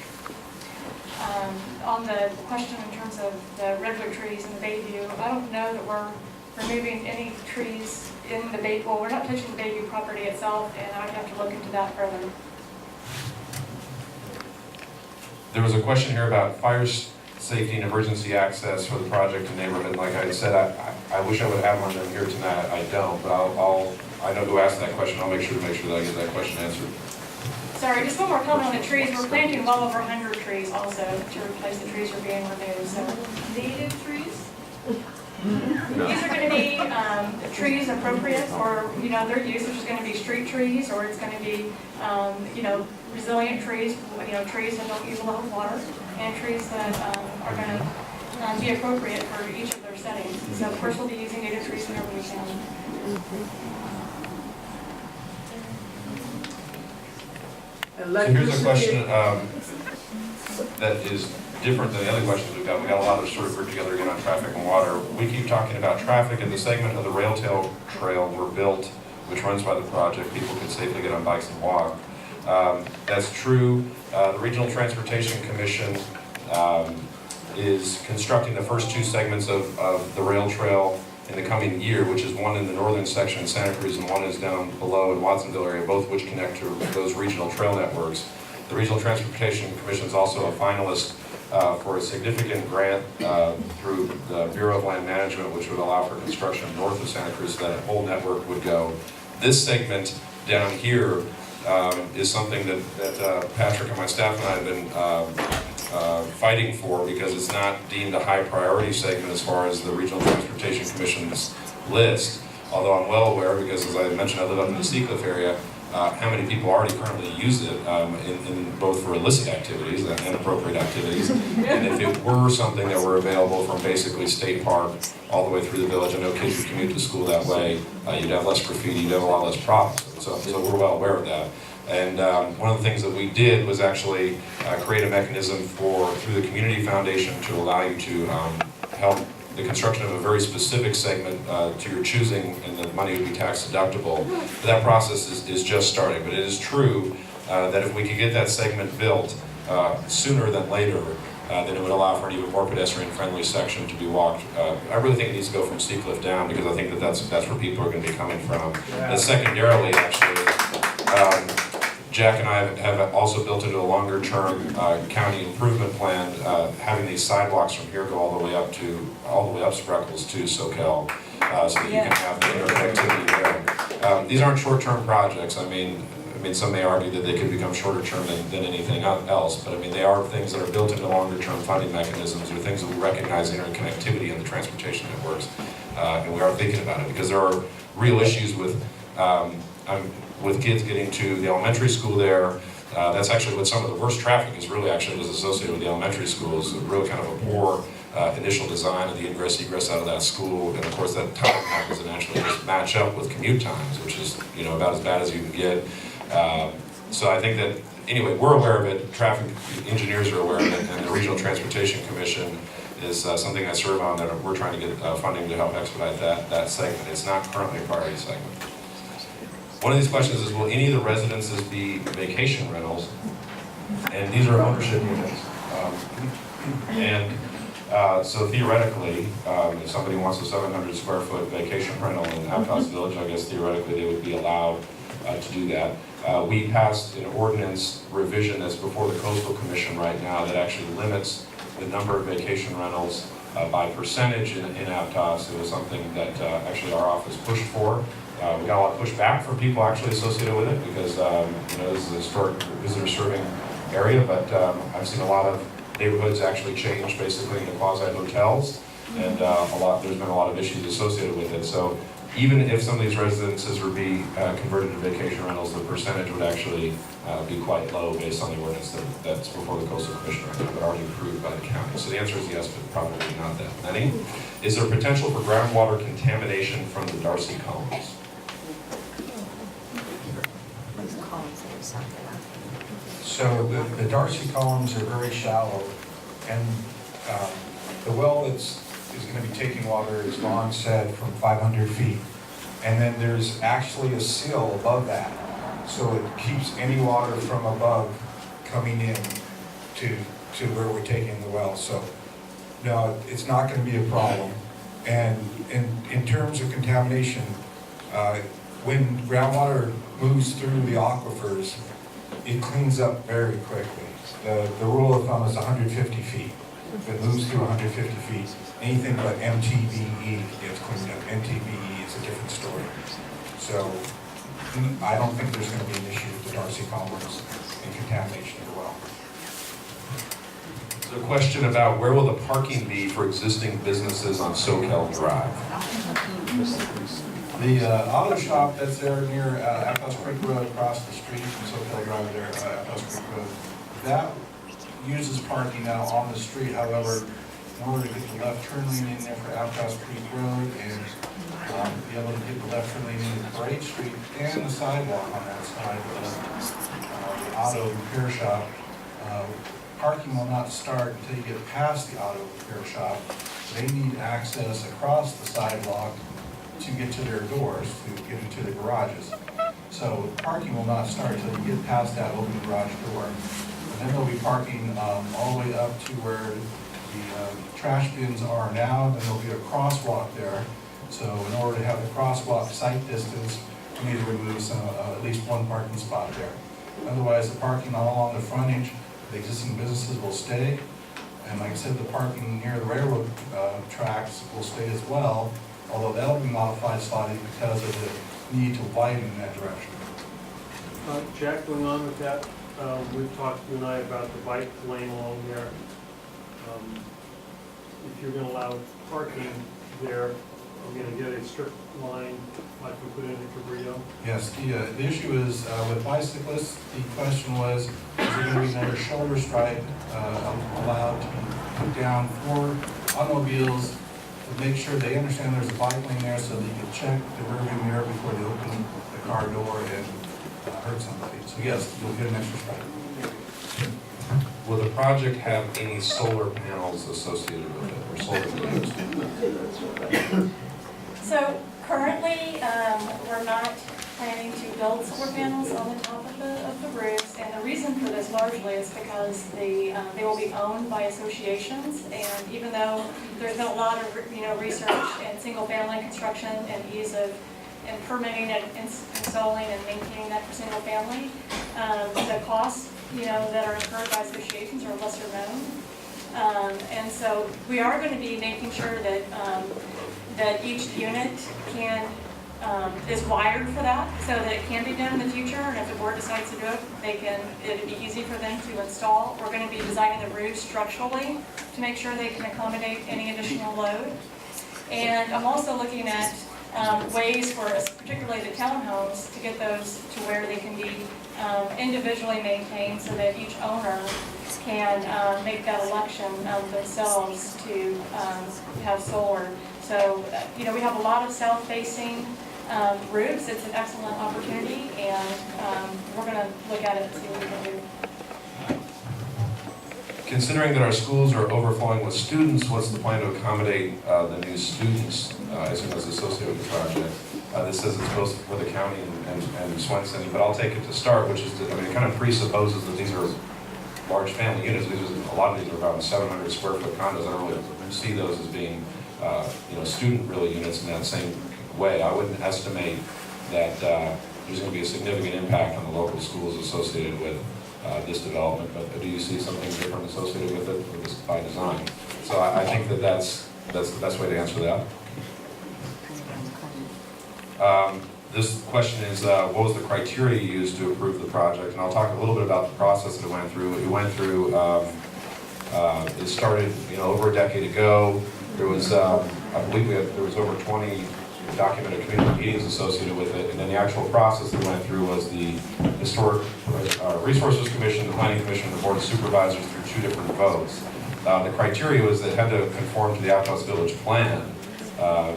On the question in terms of the redwood trees in the Bayview, I don't know that we're removing any trees in the Bayview. Well, we're not touching the Bayview property itself, and I'd have to look into that further. There was a question here about fire safety and emergency access for the project and neighborhood. Like I said, I wish I would have one of them here tonight. I don't, but I know who asked that question. I'll make sure that I get that question answered. Sorry, just one more comment on the trees. We're planting well over 100 trees also to replace the trees that are being removed. So Native trees? these are going to be trees appropriate for their use, which is going to be street trees, or it's going to be resilient trees, trees that don't use a lot of water, and trees that are going to be appropriate for each of their settings. So of course we'll be using native trees whenever we can. So here's a question that is different than the other questions we've got. We got a lot of sort of grouped together again on traffic and water. We keep talking about traffic, and the segment of the rail tail trail we're built, which runs by the project, people can safely get on bikes and walk. That's true. The Regional Transportation Commission is constructing the first 2 segments of the rail trail in the coming year, which is one in the northern section in Santa Cruz and one is down below in Watsonville area, both which connect to those regional trail networks. The Regional Transportation Commission is also a finalist for a significant grant through the Bureau of Land Management, which would allow for construction north of Santa Cruz, so that whole network would go. This segment down here is something that Patrick and my staff and I have been fighting for, because it's not deemed a high priority segment as far as the Regional Transportation Commission's list. Although I'm well aware, because as I mentioned, I live up in the Seacliff area, how many people already currently use it in both for illicit activities and inappropriate activities. And if it were something that were available from basically State Park all the way through the village, I know kids would commute to school that way, you'd have less graffiti, you'd have a lot less problems. So we're well aware of that. And one of the things that we did was actually create a mechanism through the Community Foundation to allow you to help the construction of a very specific segment to your choosing, and the money would be tax deductible. But that process is just starting. But it is true that if we could get that segment built sooner than later, then it would allow for an even more pedestrian-friendly section to be walked. I really think it needs to go from Seacliff down, because I think that that's where people are going to be coming from. And secondarily, actually, Jack and I have also built into a longer-term county improvement plan, having these sidewalks from here go all the way up Spreckles to Soquel, so that you can have the interconnectivity there. These aren't short-term projects. I mean, some may argue that they could become shorter term than anything else, but I mean, they are things that are built into longer-term funding mechanisms, or things that we recognize interconnectivity in the transportation networks, and we are thinking about it, because there are real issues with kids getting to the elementary school there. That's actually what some of the worst traffic is really actually was associated with the elementary schools. Really kind of a poor initial design of the ingress egress out of that school, and of course that time happens to naturally just match up with commute times, which is about as bad as you can get. So I think that anyway, we're aware of it. Traffic engineers are aware of it, and the Regional Transportation Commission is something I serve on, that we're trying to get funding to help expedite that segment. It's not currently a priority segment. One of these questions is, will any of the residences be vacation rentals? And these are ownership units. And So theoretically, if somebody wants a 700 square foot vacation rental in Aptos Village, I guess theoretically they would be allowed to do that. We passed an ordinance revision that's before the Coastal Commission right now that actually limits the number of vacation rentals by percentage in Aptos. It was something that actually our office pushed for. We got a lot of pushback from people actually associated with it because this is a historic visitor serving area, but I've seen a lot of neighborhoods actually change basically into quasi hotels, and there's been a lot of issues associated with it. So even if some of these residences would be converted to vacation rentals, the percentage would actually be quite low based on the ordinance that's before the Coastal Commission right now, but already approved by the county. So the answer is yes, but probably not that many. Is there potential for groundwater contamination from the Darcy columns? So the Darcy columns are very shallow, and the well is going to be taking water, as Lon said, from 500 feet. And then there's actually a sill above that, so it keeps any water from above coming in to where we're taking the well. So no, it's not going to be a problem. And in terms of contamination, when groundwater moves through the aquifers, it cleans up very quickly. The rule of thumb is 150 feet. If it moves through 150 feet, anything but MTBE gets cleaned up. MTBE is a different story. So I don't think there's going to be an issue with the Darcy columns and contamination of the well. So a question about where will the parking be for existing businesses on Soquel Drive? The auto shop that's there near Aptos Creek Road, across the street from Soquel Drive there, Aptos Creek Road, that uses parking now on the street. However, in order to get the left turn lane in there for Aptos Creek Road and be able to get the left turn lane into Parade Street and the sidewalk on that side of the auto repair shop, parking will not start until you get past the auto repair shop. They need access across the sidewalk to get to their doors, to get into the garages. So parking will not start until you get past that open garage door. And then they'll be parking all the way up to where the trash bins are now. Then there'll be a crosswalk there. So in order to have the crosswalk sight distance, we need to remove at least one parking spot there. Otherwise, the parking all along the frontage, the existing businesses will stay. And like I said, the parking near the railroad tracks will stay as well, although that'll be modified slightly because of the need to widen in that direction. Jack, going on with that, we've talked, you and I, about the bike lane along there. If you're gonna allow parking there, we're gonna get a strip line like we put in at Cabrillo. Yes, the issue is with bicyclists, the question was, is there gonna be another shoulder stripe allowed to be put down for automobiles to make sure they understand there's a bike lane there so they can check the rearview mirror before they open the car door and hurt somebody. So yes, you'll get an extra stripe. Will the project have any solar panels associated with it, or solar panels? So currently, we're not planning to build solar panels on the top of the roofs, and the reason for this largely is because they will be owned by associations, and even though there's been a lot of research in single-family construction and ease of permitting and installing and maintaining that for single family, the costs that are incurred by associations are lesser known, and so we are going to be making sure that that each unit is wired for that, so that it can be done in the future, and if the board decides to do it, it'd be easy for them to install. We're going to be designing the roofs structurally to make sure they can accommodate any additional load. And I'm also looking at ways for, particularly the townhomes, to get those to where they can be individually maintained so that each owner can make that election themselves to have solar. So, we have a lot of south-facing roofs. It's an excellent opportunity, and we're going to look at it and see what we can do. Considering that our schools are overflowing with students, what's the plan to accommodate the new students as soon as associated with the project? This says it's both for the county and Swenson, but I'll take it to start, which is, it kind of presupposes that these are large family units. A lot of these are about 700 square foot condos. I don't really see those as being, student really units in that same way. I wouldn't estimate that there's going to be a significant impact on the local schools associated with this development, but do you see something different associated with it, or just by design? So I think that's the best way to answer that. This question is, what was the criteria used to approve the project? And I'll talk a little bit about the process that it went through. It went through, it started, over a decade ago. There was, I believe there was over 20 documented community meetings associated with it, and then the actual process that went through was the Historic Resources Commission, the Planning Commission, and the Board of Supervisors through 2 different votes. The criteria was that it had to conform to the Aptos Village Plan,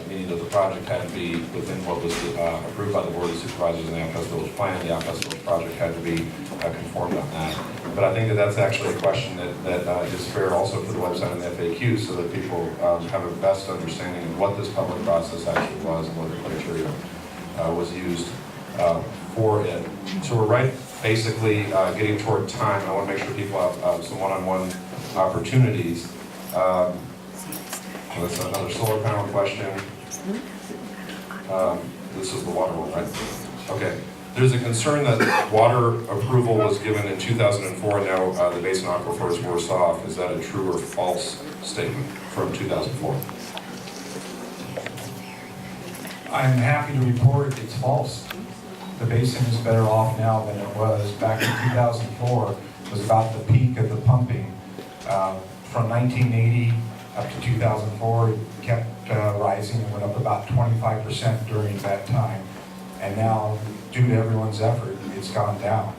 meaning that the project had to be within what was approved by the Board of Supervisors in the Aptos Village Plan. The Aptos Village project had to be conformed on that. But I think that that's actually a question that is fair also for the website and the FAQ, so that people have a best understanding of what this public process actually was and what the criteria was used for it. So we're basically getting toward time. I want to make sure people have some one-on-one opportunities. That's another solar panel question. This is the water one, right? Okay. There's a concern that water approval was given in 2004, and now the basin aquifer is worse off. Is that a true or false statement from 2004? I'm happy to report it's false. The basin is better off now than it was back in 2004. It was about the peak of the pumping. From 1980 up to 2004, it kept rising and went up about 25% during that time. And now, due to everyone's effort, it's gone down.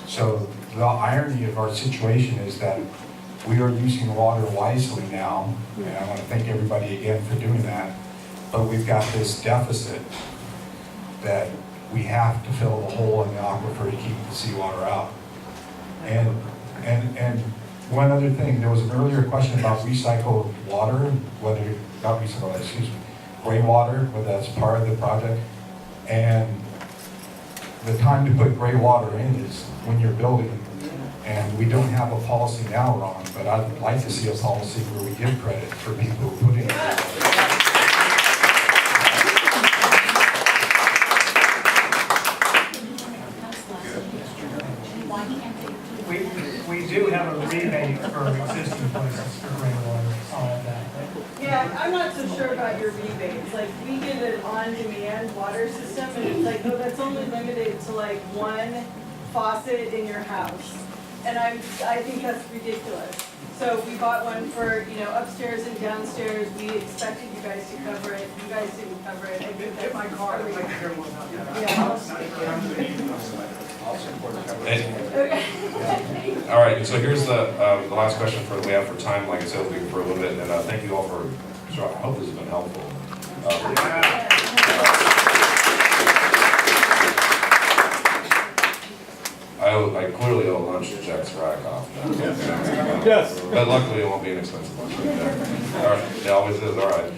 So the irony of our situation is that we are using water wisely now, and I want to thank everybody again for doing that, but we've got this deficit that we have to fill the hole in the aquifer to keep the seawater out. And one other thing, there was an earlier question about recycled water, not recycled, excuse me, gray water, whether that's part of the project. And the time to put gray water in is when you're building. And we don't have a policy now, Ron, but I'd like to see a policy where we give credit for people who put in gray water. We do have a rebate for existing places for rainwater, all of that. Yeah, I'm not so sure about your rebates. Like, we get an on-demand water system, and it's like, oh, that's only limited to like one faucet in your house. And I think that's ridiculous. So we bought one for, upstairs and downstairs. We expected you guys to cover it. You guys didn't cover it. I think that's my car. All right, so here's the last question we have for time. Like I said, we'll be for a little bit, and thank you all for. So I hope this has been helpful. I clearly owe lunch to Jack Sarakoff. Yes. But luckily, it won't be an expensive lunch. All right, it always is. All right.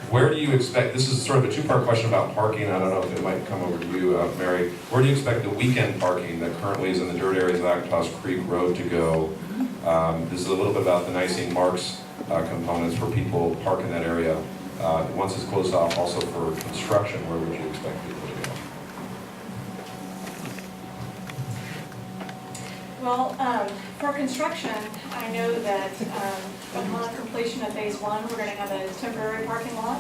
Where do you expect, this is sort of a 2-part question about parking. I don't know if it might come over to you, Mary. Where do you expect the weekend parking that currently is in the dirt areas of Aptos Creek Road to go? This is a little bit about the Nicene Marks components where people park in that area. Once it's closed off, also for construction, where would you expect people to go? Well, for construction, I know that upon completion of phase 1, we're going to have a temporary parking lot.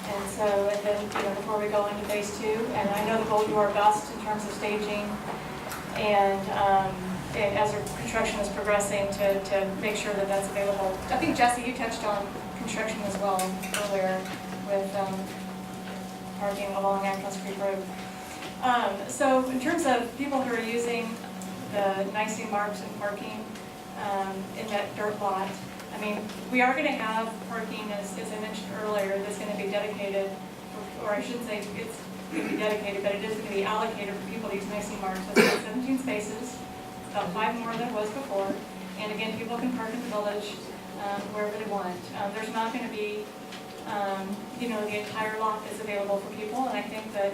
And so, and then, before we go into phase 2, and I know that we'll do our best in terms of staging and as our construction is progressing to make sure that that's available. I think, Jesse, you touched on construction as well earlier with parking along Aptos Creek Road. So in terms of people who are using the Nicene Marks and parking in that dirt lot, I mean, we are going to have parking, as I mentioned earlier, that's going to be dedicated, or I shouldn't say it's going to be dedicated, but it is going to be allocated for people to use Nicene Marks. So it's 17 spaces, about 5 more than it was before. And again, people can park in the village wherever they want. There's not going to be you know, the entire lot is available for people, and I think that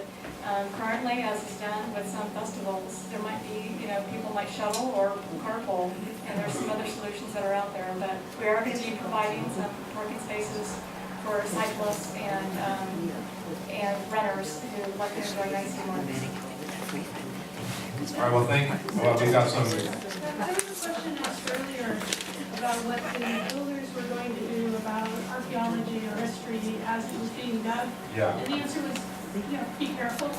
currently, as is done with some festivals, there might be, you know, people might shuttle or carpool, and there's some other solutions that are out there, but we are going to be providing some parking spaces for cyclists and runners who like to enjoy nice mornings. All right, well, we've got some, I was a question asked earlier about what the builders were going to do about archaeology or history as it was being dug. Yeah. And the answer was, you know, be careful.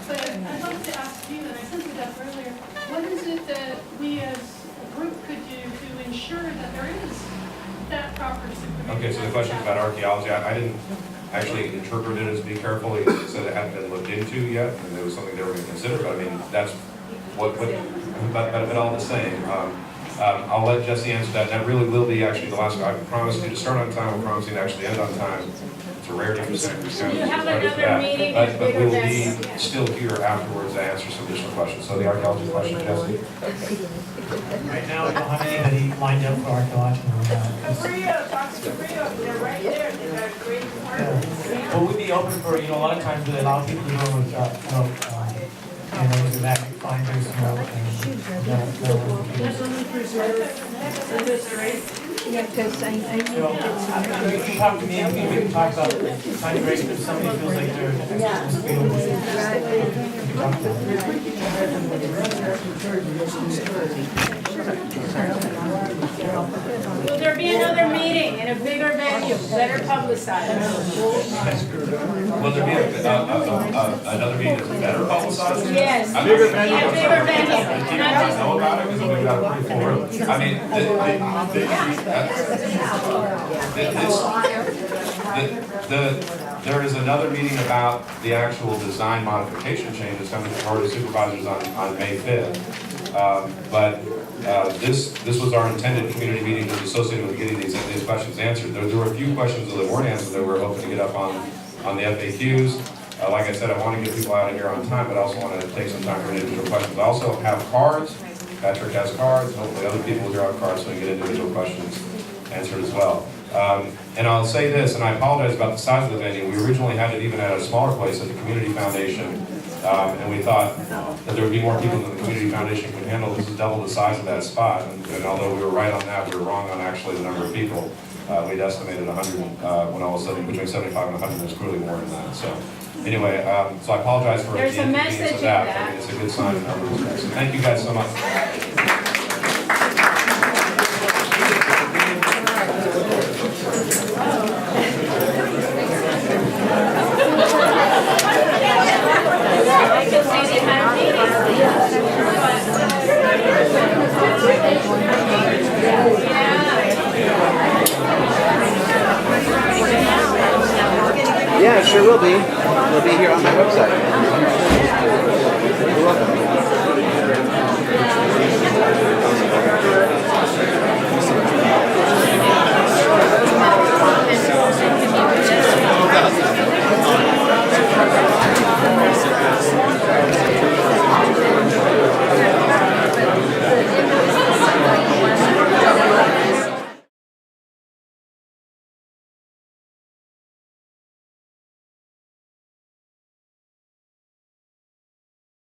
But I'd like to ask you, and I sent it up earlier, what is it that we as a group could do to ensure that there is that proper supervision? okay, so the question is about archaeology. I didn't actually interpret it as be careful. It said it hadn't been looked into yet, and it was something they were going to consider, but I mean, that's but all the same. I'll let Jesse answer that, and that really will be actually the last, I promised you to start on time, we're promising to actually end on time. It's a rarity for secretary. So you have another meeting with But we'll be bigger still here afterwards to answer some additional questions. So the archaeology question, Jesse? Right now, we don't have anybody lined up for archaeological. Cabrillo, talk to Cabrillo, they're right there, they've got a great department. Well, we'd be open for, you know, a lot of times we allow people to go with, you know, with magnet finders, you know, Yeah, because I you can talk to me, we can talk about finding race, if somebody feels like they're in this field. We can talk Will there be another meeting in a bigger venue, better publicized? Will there be another meeting that's better publicized? Yes. I mean, Bigger venue. A bigger venue. People don't know about it because we've got a pretty full room. I mean, there is another meeting about the actual design modification changes coming to the Board of Supervisors on May 5th. But this was our intended community meeting that was associated with getting these questions answered. There were a few questions that weren't answered that we were hoping to get up on the FAQs. Like I said, I want to get people out of here on time, but I also want to take some time for individual questions. I also have cards. Patrick has cards. Hopefully other people will draw cards so we can get individual questions answered as well. And I'll say this, and I apologize about the size of the venue. We originally had it even at a smaller place at the Community Foundation, and we thought that there would be more people than the Community Foundation could handle. This is double the size of that spot, and although we were right on that, we were wrong on actually the number of people. We'd estimated 100 when all was said, between 75 and 100. There's clearly more than that. So anyway, so I apologize for the inconvenience of that. I mean, it's a good sign in our respects. So thank you guys so much.